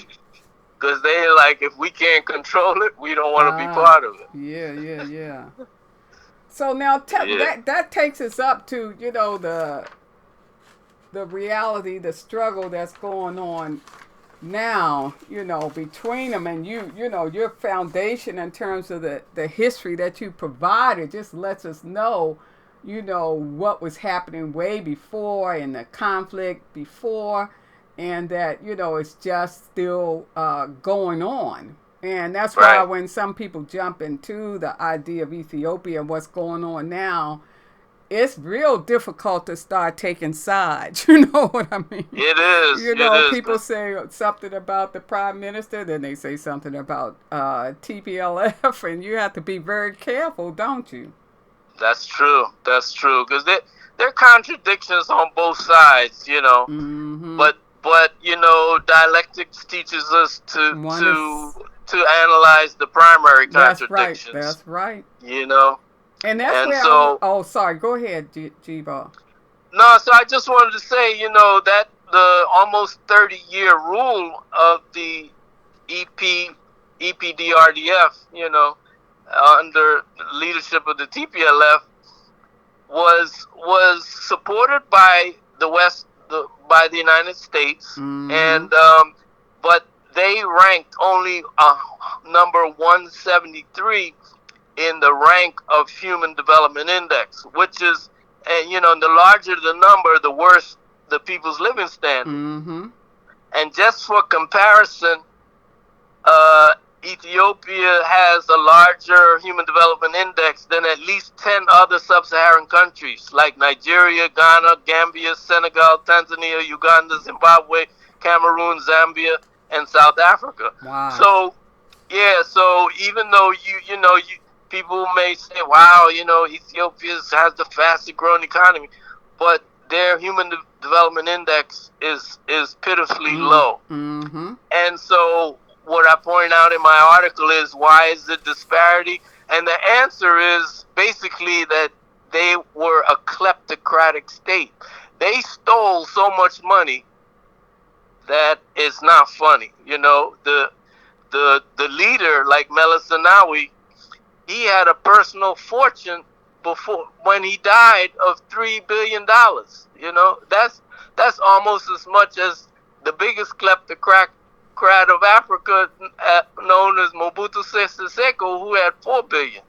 Because they like, if we can't control it, we don't want to be Ah, part of it. yeah. So now Yeah. that takes us up to the reality, the struggle that's going on now, between them, and your foundation in terms of the history that you provided just lets us know, what was happening way before and the conflict before, and that, it's just still going on. And that's why Right. when some people jump into the idea of Ethiopia and what's going on now, it's real difficult to start taking sides. You know what I mean? It is. It is. People say something about the prime minister, then they say something about TPLF, and you have to be very careful, don't you? That's true. That's true. Because there are contradictions on both sides. Mm-hmm. But dialectics teaches us One is to analyze the primary That's right. contradictions. That's right. You know, And that's and where so Oh, sorry. Go ahead, G-Ball. no. So I just wanted to say, that the almost 30-year rule of the EP EPDRDF, under the leadership of the TPLF, was supported by the West, by the United States, Mm-hmm. and but they ranked only number 173 in the rank of Human Development Index, which is, and the larger the number, the worse the people's living standard. Mm-hmm. And just for comparison, uh, Ethiopia has a larger Human Development Index than at least 10 other sub-Saharan countries like Nigeria, Ghana, Gambia, Senegal, Tanzania, Uganda, Zimbabwe, Cameroon, Zambia, and South Africa. Wow. So, yeah, so even though people may say, wow, Ethiopia has the fastest growing economy, but their Development Index is pitifully low. Mm-hmm. And so what I point out in my article is, why is the disparity? And the answer is basically that they were a kleptocratic state. They stole so much money that it's not funny. The leader, like Meles Zenawi, he had a personal fortune before, when he died, of $3 billion. That's almost as much as the biggest kleptocrat of Africa, known as Mobutu Sese Seko, who had $4 billion.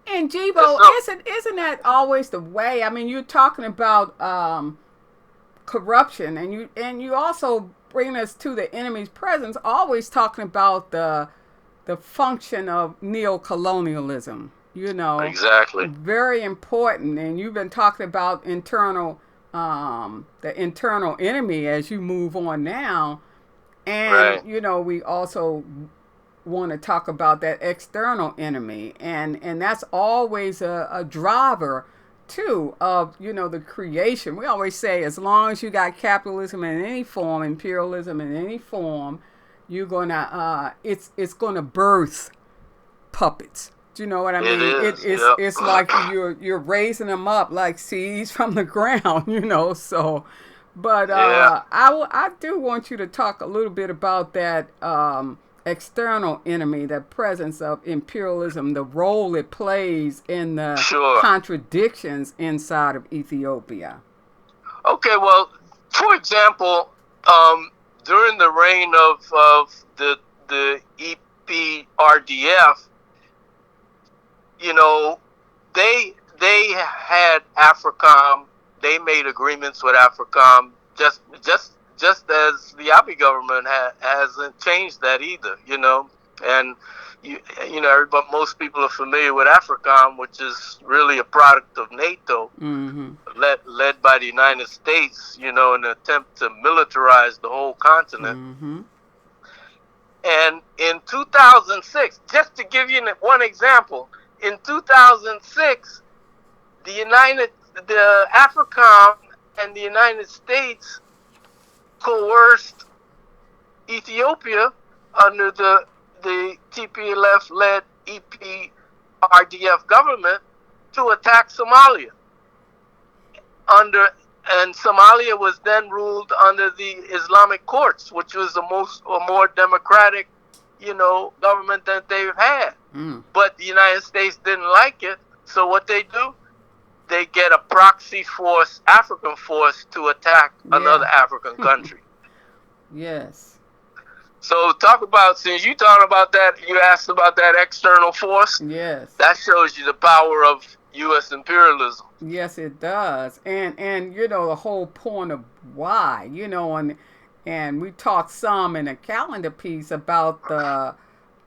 And And Jibo, so, isn't that always the way? I mean, you're talking about corruption, and you also bring us to the enemy's presence, always talking about the function of neocolonialism. exactly. Very important. And you've been talking about the internal enemy as you move on now. And, Right. We also want to talk about that external enemy. And that's always a driver too of, you know, the creation. We always say as long as you got capitalism in any form, imperialism in any form, you're gonna it's gonna birth puppets. Do you know what I It mean? is. Yep. It's like you're raising them up like seeds from the ground, you know. So, but Yeah. I do want you to talk a little bit about that external enemy, the presence of imperialism, the role it plays in the Sure. contradictions inside of Ethiopia. Okay. Well, for example, um, during the reign of the EPRDF, you know, they had AFRICOM. They made agreements with AFRICOM. Just as the Abiy government hasn't changed that either. You know, and you you know, but most people are familiar with AFRICOM, which is really a product of NATO, Mm-hmm. led by the United States. You know, in an attempt to militarize the whole continent. Mm-hmm. And in 2006, just to give you one example, in 2006, the AFRICOM and the United States coerced Ethiopia under the TPLF-led EPRDF government to attack Somalia. And Somalia was then ruled under the Islamic courts, which was a more democratic, you know, government that they've had. Mm. But the United States didn't like it, so what they do, they get a proxy force, African force, to attack another African country. Yes. So talk about, since you talking about that, you asked about that external force. Yes. That shows you the power of U.S. imperialism. Yes, it does, and you know the whole point of why, you know, and we talked some in a calendar piece about the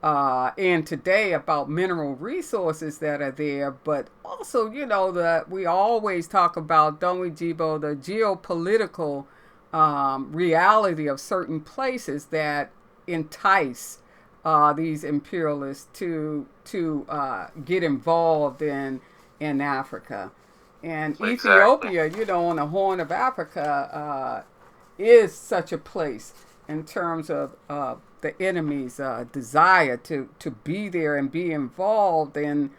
and today about mineral resources that are there, but also, you know, we always talk about, don't we, Jibo, the geopolitical reality of certain places that entice these imperialists to get involved in Africa. And Exactly. Ethiopia, you know, on the Horn of Africa, is such a place in terms of the enemy's desire to be there and be involved. And,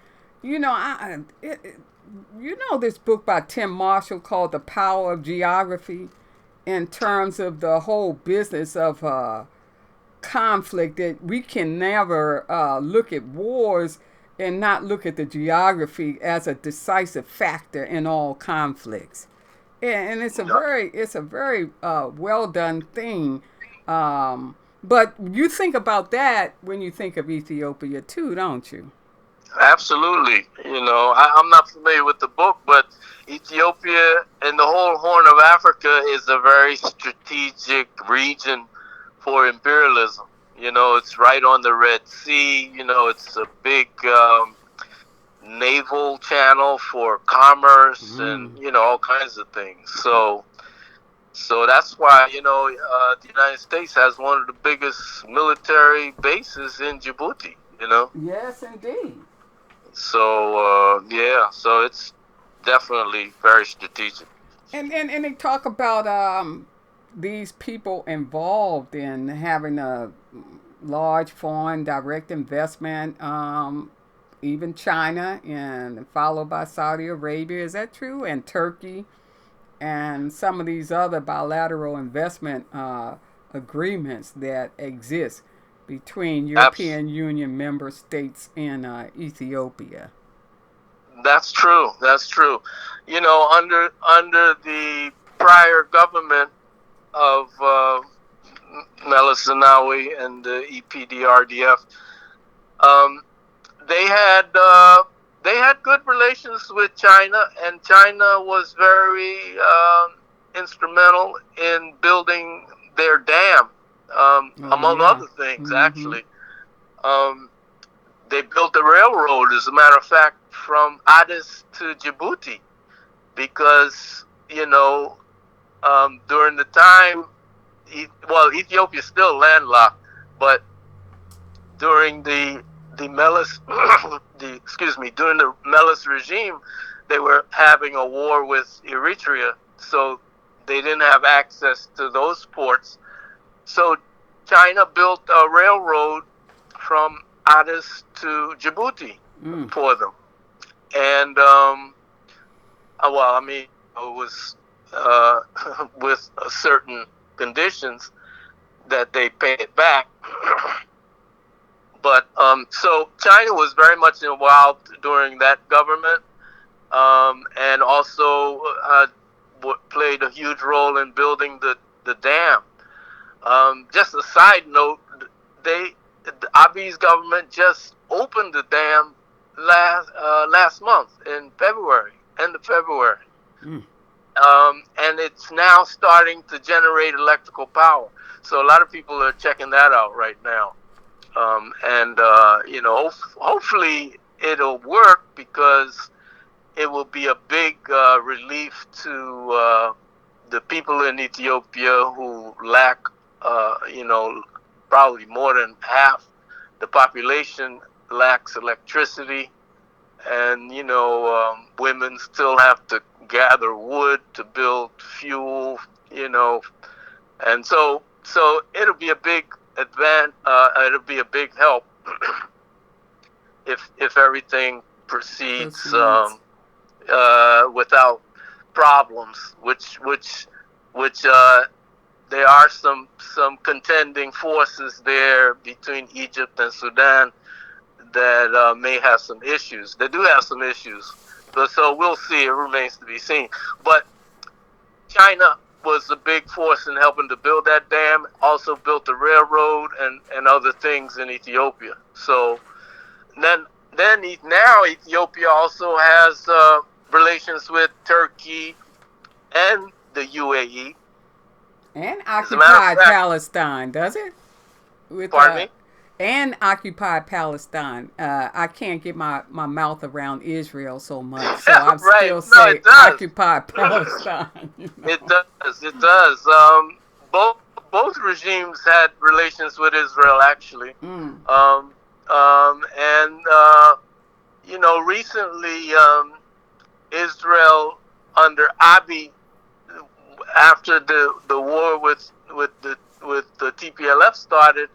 you know, you know this book by Tim Marshall called The Power of Geography, in terms of the whole business of conflict, that we can never look at wars and not look at the geography as a decisive factor in all conflicts. And it's a very well done thing. But you think about that when you think of Ethiopia too, don't you? Absolutely. You know, I'm not familiar with the book, but Ethiopia and the whole Horn of Africa is a very strategic region for imperialism. You know, it's right on the Red Sea. You know, it's a big naval channel for commerce and, you know, all kinds of things. So that's why, you know, the United States has one of the biggest military bases in Djibouti, you know. Yes, indeed. So, so it's definitely very strategic. And they talk about these people involved in having a large foreign direct investment, even China, and followed by Saudi Arabia. Is that true? And Turkey, and some of these other bilateral investment agreements that exist between European Union member states and Ethiopia. That's true. That's true. You know, under the prior government of Meles Zenawi and the EPDRDF, they had good relations with China, and China was very instrumental in building their dam, among other things. Actually, they built a railroad, as a matter of fact, from Addis to Djibouti, because, you know, during the time, Ethiopia is still landlocked, but during the Meles, during the Meles regime, they were having a war with Eritrea, so they didn't have access to those ports. So China built a railroad from Addis to Djibouti for them, and well, I mean, it was with certain conditions that they paid it back. But so China was very much involved during that government, and also played a huge role in building the dam. Just a side note, Abiy's government just opened the dam last month in February, end of February. And it's now starting to generate electrical power. So a lot of people are checking that out right now. And hopefully it'll work, because it will be a big relief to the people in Ethiopia who lack, probably more than half the population lacks electricity, and women still have to gather wood to build fuel, and so it'll be a big it'll be a big help if everything proceeds without problems, which there are some contending forces there between Egypt and Sudan that may have some issues. They do have some issues, but so we'll see. It remains to be seen. But China was a big force in helping to build that dam. Also built the railroad and other things in Ethiopia. So now Ethiopia also has relations with Turkey and the UAE. And occupied Palestine, does it? Pardon me? And occupied Palestine. I can't get my mouth around Israel so much, so I'm still saying occupied Palestine. It does. Both regimes had relations with Israel, actually. Recently, Israel under Abiy, after the war with the TPLF started,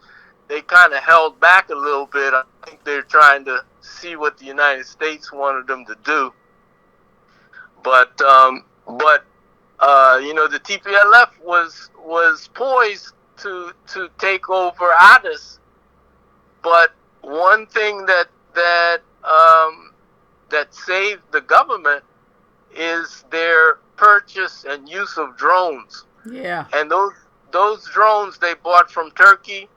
they kind of held back a little bit. I think they're trying to see what the United States wanted them to do. But the TPLF was poised to take over Addis. But one thing that saved the government is their purchase and use of drones. Yeah. And those drones they bought from Turkey,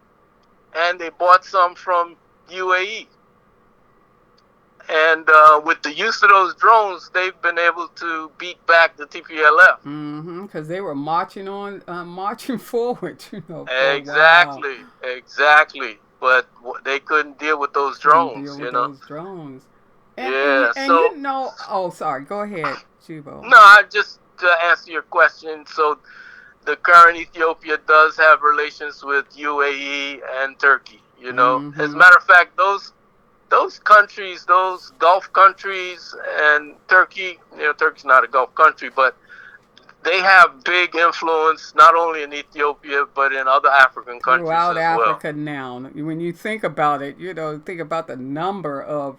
and they bought some from UAE. And with the use of those drones, they've been able to beat back the TPLF. Because they were marching forward, Exactly. But they couldn't deal with those drones, those drones. Oh, sorry. Go ahead, Jubo. No, just to answer your question. So the current Ethiopia does have relations with UAE and Turkey. As a matter of fact, those countries, those Gulf countries, and Turkey. Turkey's not a Gulf country, but they have big influence not only in Ethiopia but in other African countries throughout as well. Africa now. When you think about it, think about the number of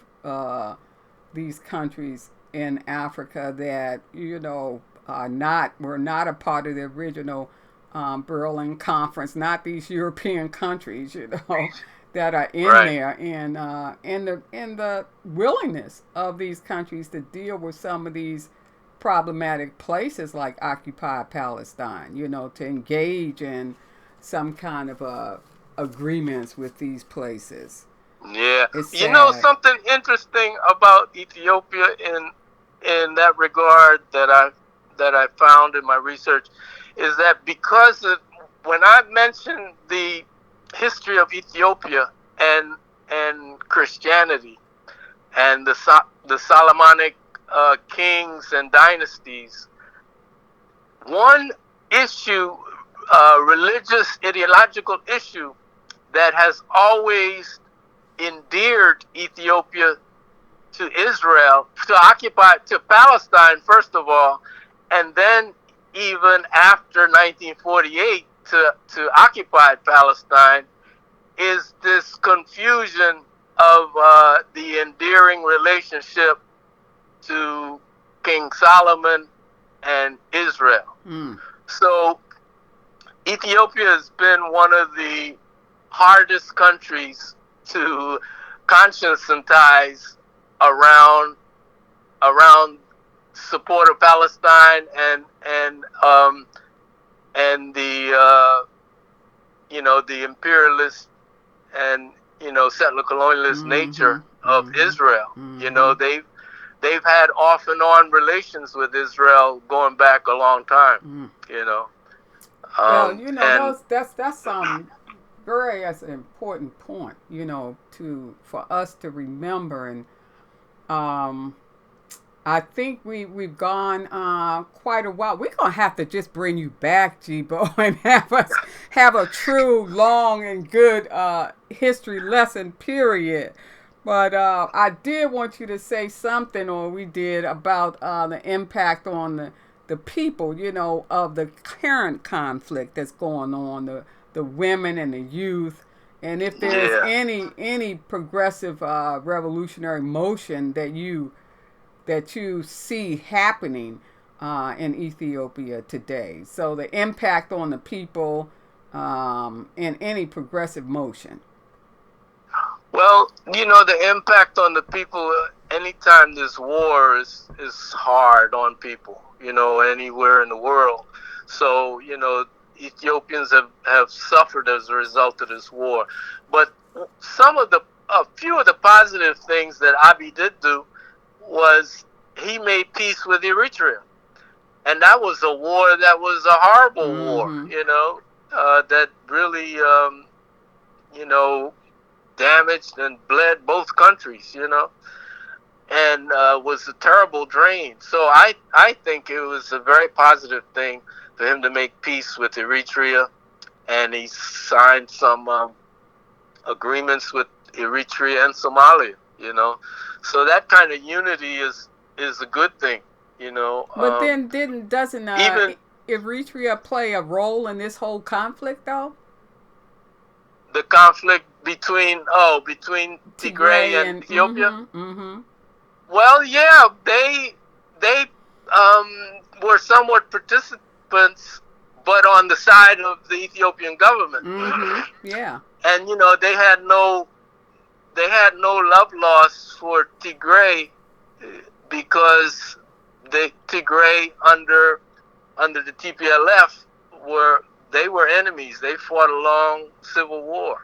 these countries in Africa that were not a part of the original Berlin Conference. Not these European countries, that are in there, and in the willingness of these countries to deal with some of these problematic places like occupied Palestine, to engage in some kind of agreements with these places. Yeah. Something interesting about Ethiopia in that regard that I found in my research is that because of, when I mentioned the history of Ethiopia and Christianity and the Solomonic kings and dynasties, one issue, religious ideological issue that has always endeared Ethiopia to Israel, to Palestine, first of all, and then even after 1948 to occupy Palestine, is this confusion of the endearing relationship to King Solomon and Israel. So Ethiopia has been one of the hardest countries to conscientize around support of Palestine and the the imperialist and settler colonialist nature of Israel. They've had off and on relations with Israel going back a long time. Well, And that's very that's an important point. For us to remember, and I think we've gone quite a while. We're gonna have to just bring you back, Jibo, and have us have a true long and good history lesson. Period. But I did want you to say something, or we did, about the impact on the people, of the current conflict that's going on, the women and the youth, and if there's any progressive revolutionary motion that you see happening in Ethiopia today. So the impact on the people in any progressive motion. Well, the impact on the people anytime this war is hard on people, anywhere in the world. So, Ethiopians have suffered as a result of this war. But a few of the positive things that Abiy did do was he made peace with Eritrea. And that was a war that was a horrible war, that really, damaged and bled both countries, and was a terrible drain. So I think it was a very positive thing for him to make peace with Eritrea, and he signed some agreements with Eritrea and Somalia, So that kind of unity is a good thing, But then doesn't even Eritrea play a role in this whole conflict, though? The conflict between Tigray and Ethiopia. Well, yeah, they were somewhat participants, but on the side of the Ethiopian government. Yeah, and they had no love lost for Tigray because the Tigray under the TPLF they were enemies. They fought a long civil war,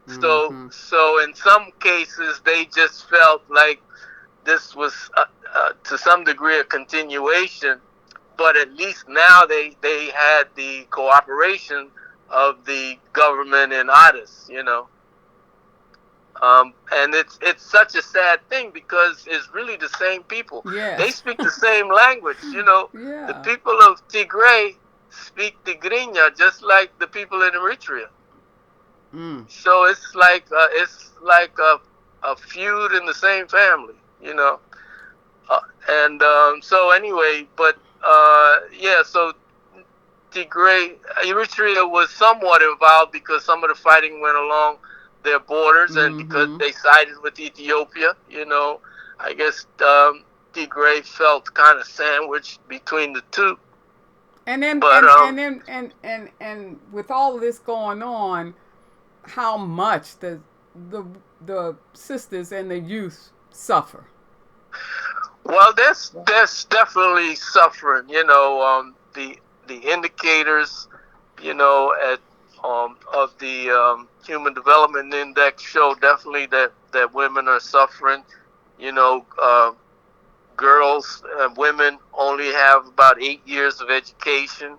So in some cases, they just felt like this was, to some degree, a continuation. But at least now they had the cooperation of the government in Addis, And it's such a sad thing because it's really the same people. Yes. They speak the same language, Yeah. The people of Tigray speak Tigrinya just like the people in Eritrea. So it's like a feud in the same family, so anyway, but so Eritrea was somewhat involved because some of the fighting went along their borders, and because they sided with Ethiopia, I guess Tigray felt kind of sandwiched between the two. And then, and with all of this going on, how much the sisters and the youth suffer. Well, there's definitely suffering. The indicators, of the Human Development Index show definitely that women are suffering. Girls and women only have about 8 years of education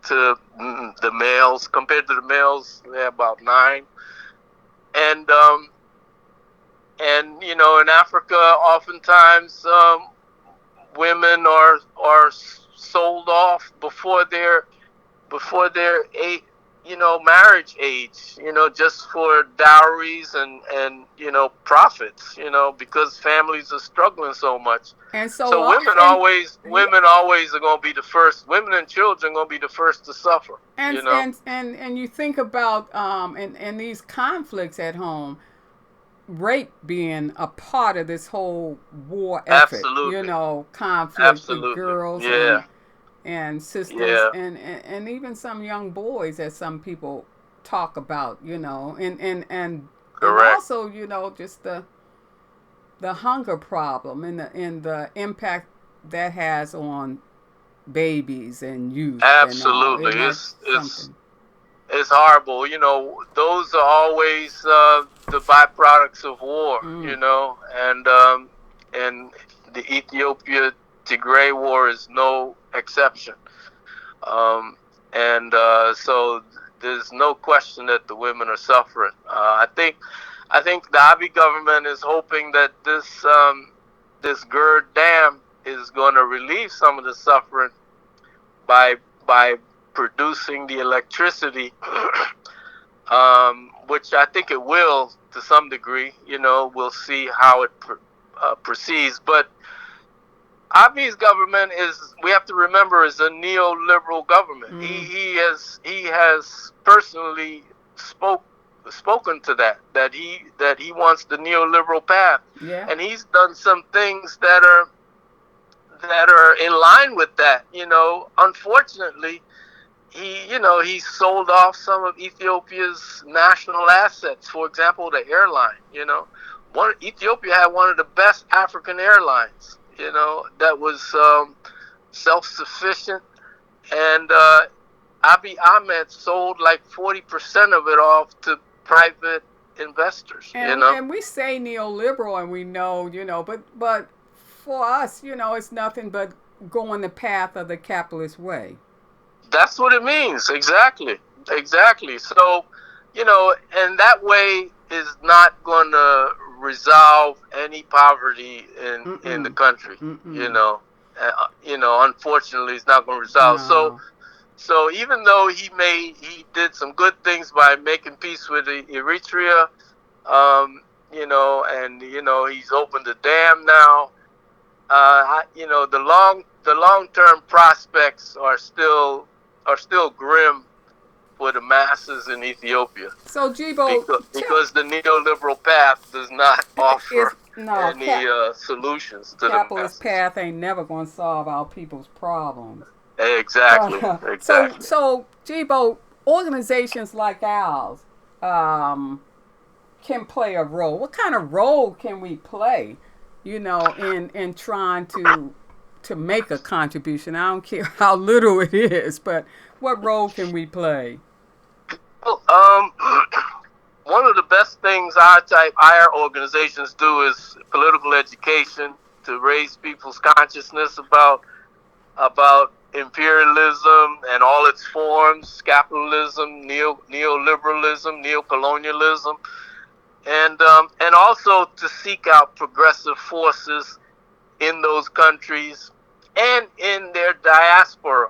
to the males. Compared to the males, they have about 9. And in Africa, oftentimes women are sold off before they're marriage age, just for dowries and profits, because families are struggling so much. And so So often, yeah, women always are going to be the first. Women and children are going to be the first to suffer. and you think about and these conflicts at home, rape being a part of this whole war effort, Absolutely, conflict with absolutely. girls Yeah, and sisters yeah. and even some young boys that some people talk about, and Correct. also, just the hunger problem and the impact that has on babies and youth and all. Absolutely. Isn't that It's something? it's horrible. Those are always the byproducts of war. Mm. And the Ethiopia Tigray War is no exception. Um, and so there's no question that the women are suffering. I think the Abiy government is hoping that this GERD dam is going to relieve some of the suffering by by producing the electricity, which I think it will to some degree. We'll see how it proceeds. But Abiy's government we have to remember, is a neoliberal government. Mm. He has personally spoken to that he wants the neoliberal path, Yeah. and he's done some things that are in line with that. Unfortunately, he sold off some of Ethiopia's national assets. For example, the airline. Ethiopia had one of the best African airlines. That was self-sufficient, and Abiy Ahmed sold like 40% of it off to private investors. And we say neoliberal, and we know, but for us, it's nothing but going the path of the capitalist way. That's what it means. Exactly. Exactly. So, and that way is not going to resolve any poverty in the Mm-mm. country. Mm-mm. Unfortunately, it's not going to resolve. So, No. so even though he did some good things by making peace with Eritrea, and he's opened the dam now. The long term prospects are still grim for the masses in Ethiopia, So, Jibo, because the neoliberal path does not is offer no any solutions to the capitalist masses. path ain't never going to solve our people's problems. Exactly, exactly. So, Jibo, organizations like ours um, can play a role. What kind of role can we play, in trying to make a contribution? I don't care how little it is, but what role can we play? Well, one of the best things our organizations do is political education, to raise people's consciousness about imperialism and all its forms: capitalism, neoliberalism, neocolonialism, and also to seek out progressive forces in those countries and in their diaspora.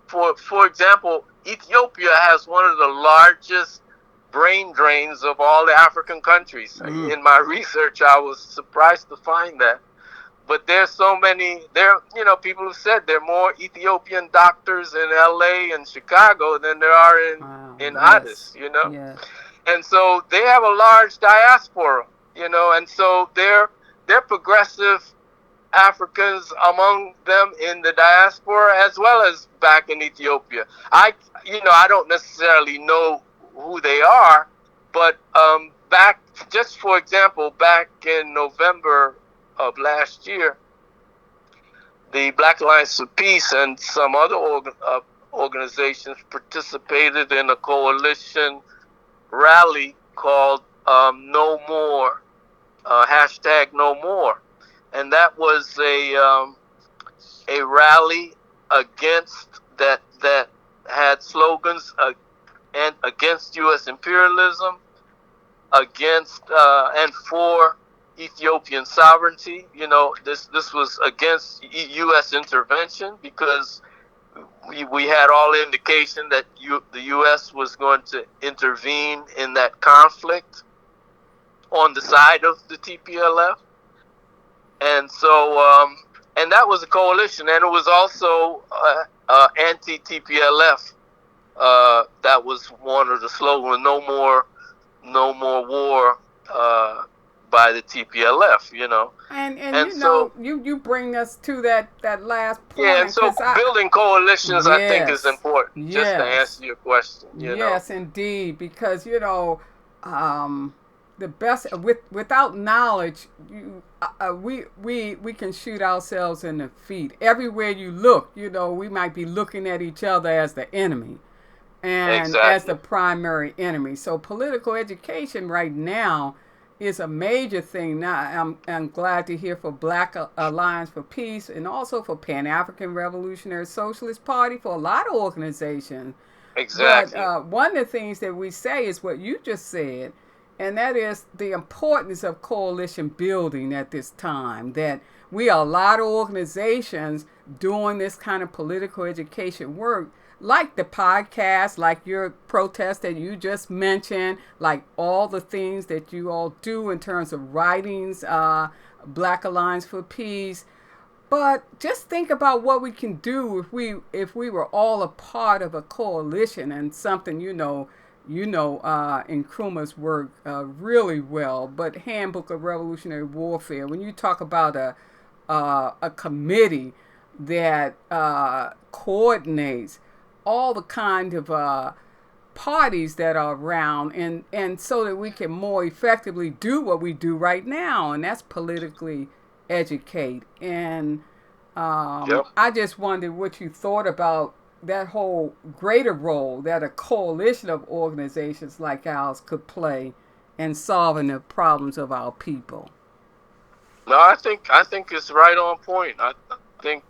For example, Ethiopia has one of the largest brain drains of all the African countries. Mm. In my research, I was surprised to find that. But there's so many. People have said there are more Ethiopian doctors in L.A. and Chicago than there are Wow. in Yes. Addis. Yes. And so they have a large diaspora. And so they're progressive Africans among them in the diaspora, as well as back in Ethiopia. I don't necessarily know who they are, but just for example, back in November of last year, the Black Alliance for Peace and some other organizations participated in a coalition rally called No More, hashtag No More. And that was a rally against that had slogans and against U.S. imperialism, against and for Ethiopian sovereignty. This was against U.S. intervention, because we had all indication that the U.S. was going to intervene in that conflict on the side of the TPLF, and so and that was a coalition, and it was also anti-TPLF. That was one of the slogans: no more war by the TPLF. And and you so know, you bring us to that last point. yeah, and so building coalitions, I think, is important. Just to answer your question, Yes, indeed, because the best without knowledge, we can shoot ourselves in the feet. Everywhere you look, we might be looking at each other as the enemy, and as the primary enemy. So political education right now is a major thing. Now, I'm glad to hear for Black Alliance for Peace and also for Pan-African Revolutionary Socialist Party, for a lot of organizations. Exactly. But one of the things that we say is what you just said, and that is the importance of coalition building at this time, that we are a lot of organizations doing this kind of political education work, like the podcast, like your protest that you just mentioned, like all the things that you all do in terms of writings, Black Alliance for Peace. But just think about what we can do if we were all a part of a coalition, and something Nkrumah's work really well. But Handbook of Revolutionary Warfare, when you talk about a committee that coordinates all the kind of parties that are around, and so that we can more effectively do what we do right now, and that's politically educate. And I just wondered what you thought about that whole greater role that a coalition of organizations like ours could play in solving the problems of our people. No, I think it's right on point. I think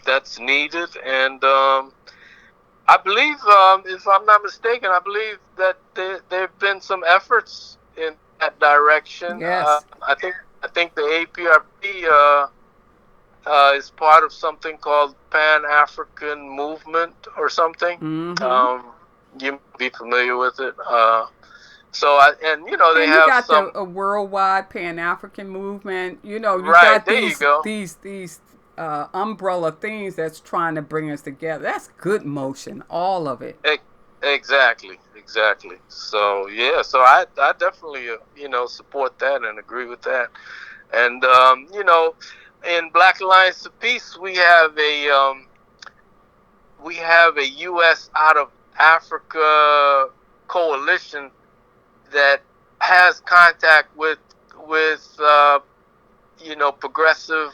that's needed, and I believe, if I'm not mistaken, I believe that there have been some efforts in that direction. Yes. I think the APRP is part of something called Pan-African Movement or something. Mm-hmm. You might be familiar with it. They and have got a worldwide Pan-African movement. You right, got these umbrella things that's trying to bring us together. That's good motion, all of it. Exactly. So yeah, so I definitely support that and agree with that. And in Black Alliance of Peace, we have a U.S. out of Africa coalition that has contact with progressive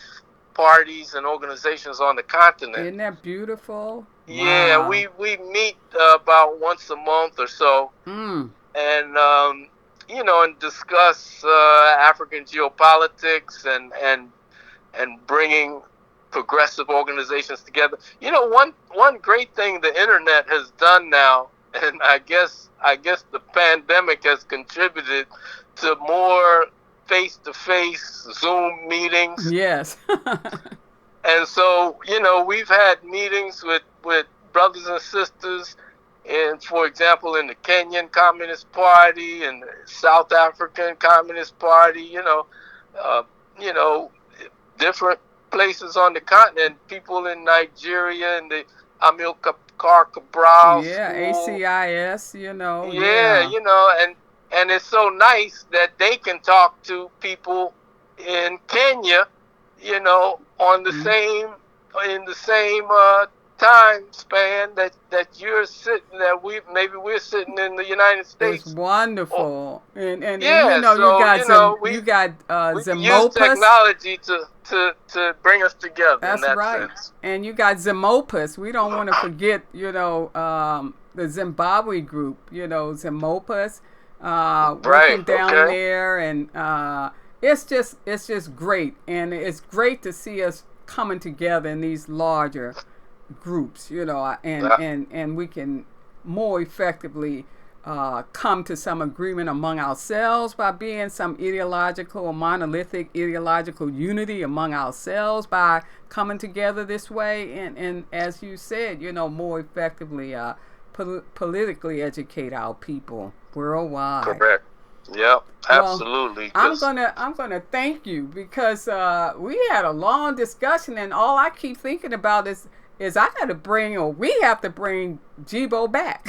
parties and organizations on the continent. Isn't that beautiful? Yeah, wow. we meet about once a month or so, and and discuss African geopolitics and bringing progressive organizations together. One great thing the internet has done now, and I guess the pandemic has contributed to more face-to-face Zoom meetings. Yes. And so, we've had meetings with brothers and sisters for example, in the Kenyan Communist Party and the South African Communist Party, different places on the continent, people in Nigeria and the Amilcar Cabral School. ACIS, And it's so nice that they can talk to people in Kenya, on the same time span that you're sitting, we're sitting in the United States. It's wonderful. And yeah, you got Zimopus. We use technology to bring us together. That's in that right. sense. And you got Zimopus. We don't want to forget, the Zimbabwe group, Zimopus. Working down there, and it's just great, and it's great to see us coming together in these larger groups, and we can more effectively come to some agreement among ourselves by being some ideological or monolithic ideological unity among ourselves by coming together this way and as you said, more effectively politically educate our people worldwide. Correct. Yep, absolutely. Well, I'm gonna thank you because we had a long discussion and all I keep thinking about is I got to bring, or we have to bring Jibo back.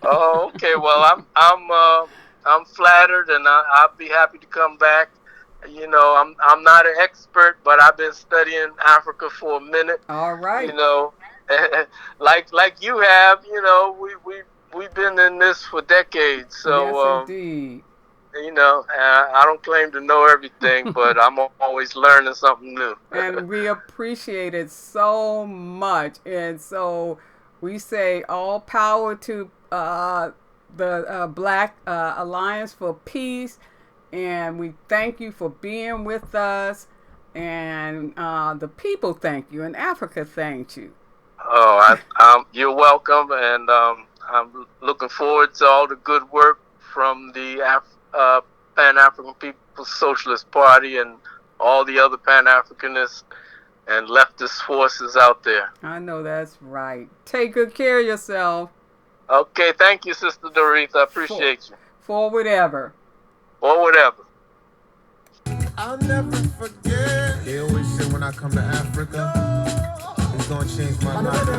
Oh, okay. Well, I'm flattered, and I'll be happy to come back. I'm not an expert, but I've been studying Africa for a minute. All right. Like you have. We've been in this for decades. So yes, indeed. I don't claim to know everything, but I'm always learning something new. And we appreciate it so much. And so we say all power to the Black Alliance for Peace. And we thank you for being with us. And the people thank you. And Africa thanks you. Oh, you're welcome. And I'm looking forward to all the good work from the Pan-African People's Socialist Party and all the other Pan-Africanists and leftist forces out there. I know that's right. Take good care of yourself. Okay, thank you, Sister Doretha. I appreciate you. Forward ever. Forward ever. I'll never forget. They always say when I come to Africa, it's gonna change my life.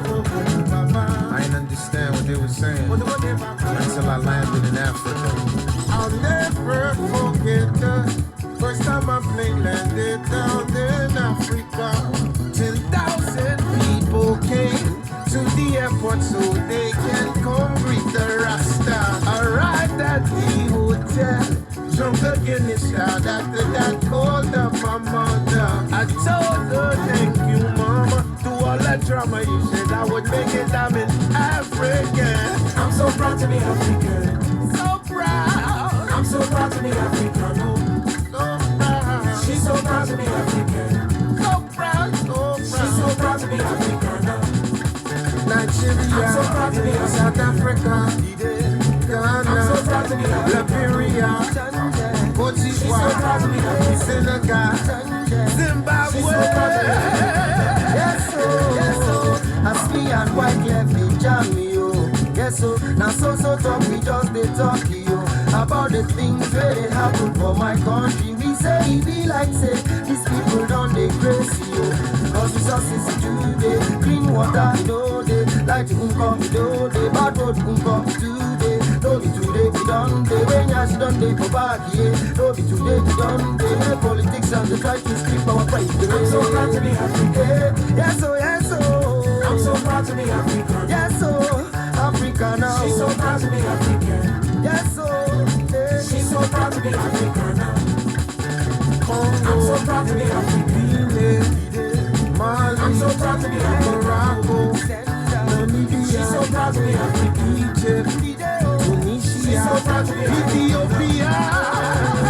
I didn't understand what they were saying until I landed in Africa. I'll never forget the first time my plane landed down in Africa. 10,000 people came to the airport so they can come greet the Rasta. Arrived at the hotel, drunk again and shout after that, called up my mother. I told her thank you, mama. Through all that drama you said I would make it, I'm an African. I'm so proud to be African. So proud. I'm so proud to be African. Oh, so proud. She's so proud to be African. So proud, so proud. She's so proud to be African. Nigeria, I'm so proud to be South Africa, Ghana, I'm so proud to be Liberia, Cote d'Ivoire, Senegal, Zimbabwe. Yes, so, as me and white left me jam me, yes, so, now so talk, we just they talk, about the things where they happen for my country. We say, it be like, say, these people don't they crazy, cause resources today, clean water, they light come today, bad road come today, don't be today, we done, they when yash done, they go back, don't be today, we done, they make politics and they try to strip our pride. I'm so proud to be African. Yes, so, yes, so. I'm so proud to be African. Yes, so. Africa now. She's so proud to be African. Yes, so. Yeah. She's so proud to be African now. I'm so proud to be African. Mali. I'm so proud to be African. Morocco. Namibia. She's so proud to be African. Egypt. Tunisia. She's so proud to be Ethiopia.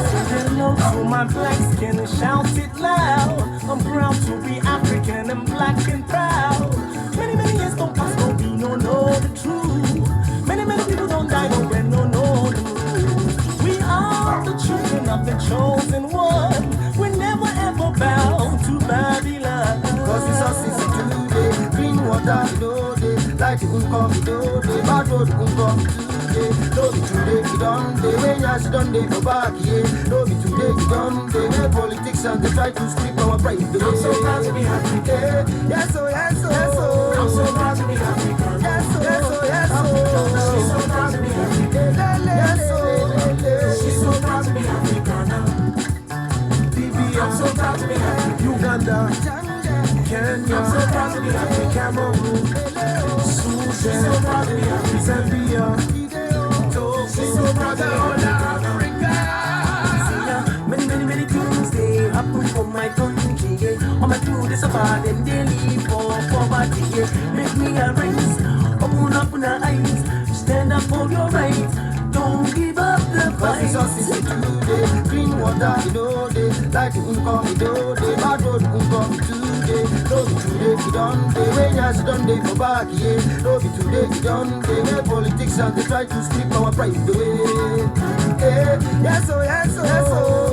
Say hello to my black skin and shout it loud. I'm proud to be African and black and proud. Many years don't pass, no we don't know the truth. Many people don't die, no when no know the rules. We are the children of the chosen one. We never ever bow to Babylon. Cause resources today, clean water today, light come today, bad road come today. No be today, we done day, when yash done day go back, no be today, we done day, make politics and they try to strip our pride. I'm so proud to be African. Yes, so, yes, so, yes, so. I'm so proud to be African. Yes, so, yes, so, yes, so. She's so proud to be African. Yes, so. She's so proud to be African. I'm so proud to be African. Uganda, Kenya, I'm so proud to be African. Cameroon, Sudan, she's so proud to be African. Zambia, Togo, She's so proud to be African. Many things they happen for my country. All my do this about them they live for poverty. Make me a race, open up my eyes, stand up for your rights. Don't give up the Cause resources today, clean water, you know they, light income, you know they, bad road income today, no be today, you don't they, when you don't they for back, yeah, no be today, you don't they, make politics and they try to strip our pride away, yeah, yes, oh, yes, oh, yes, oh.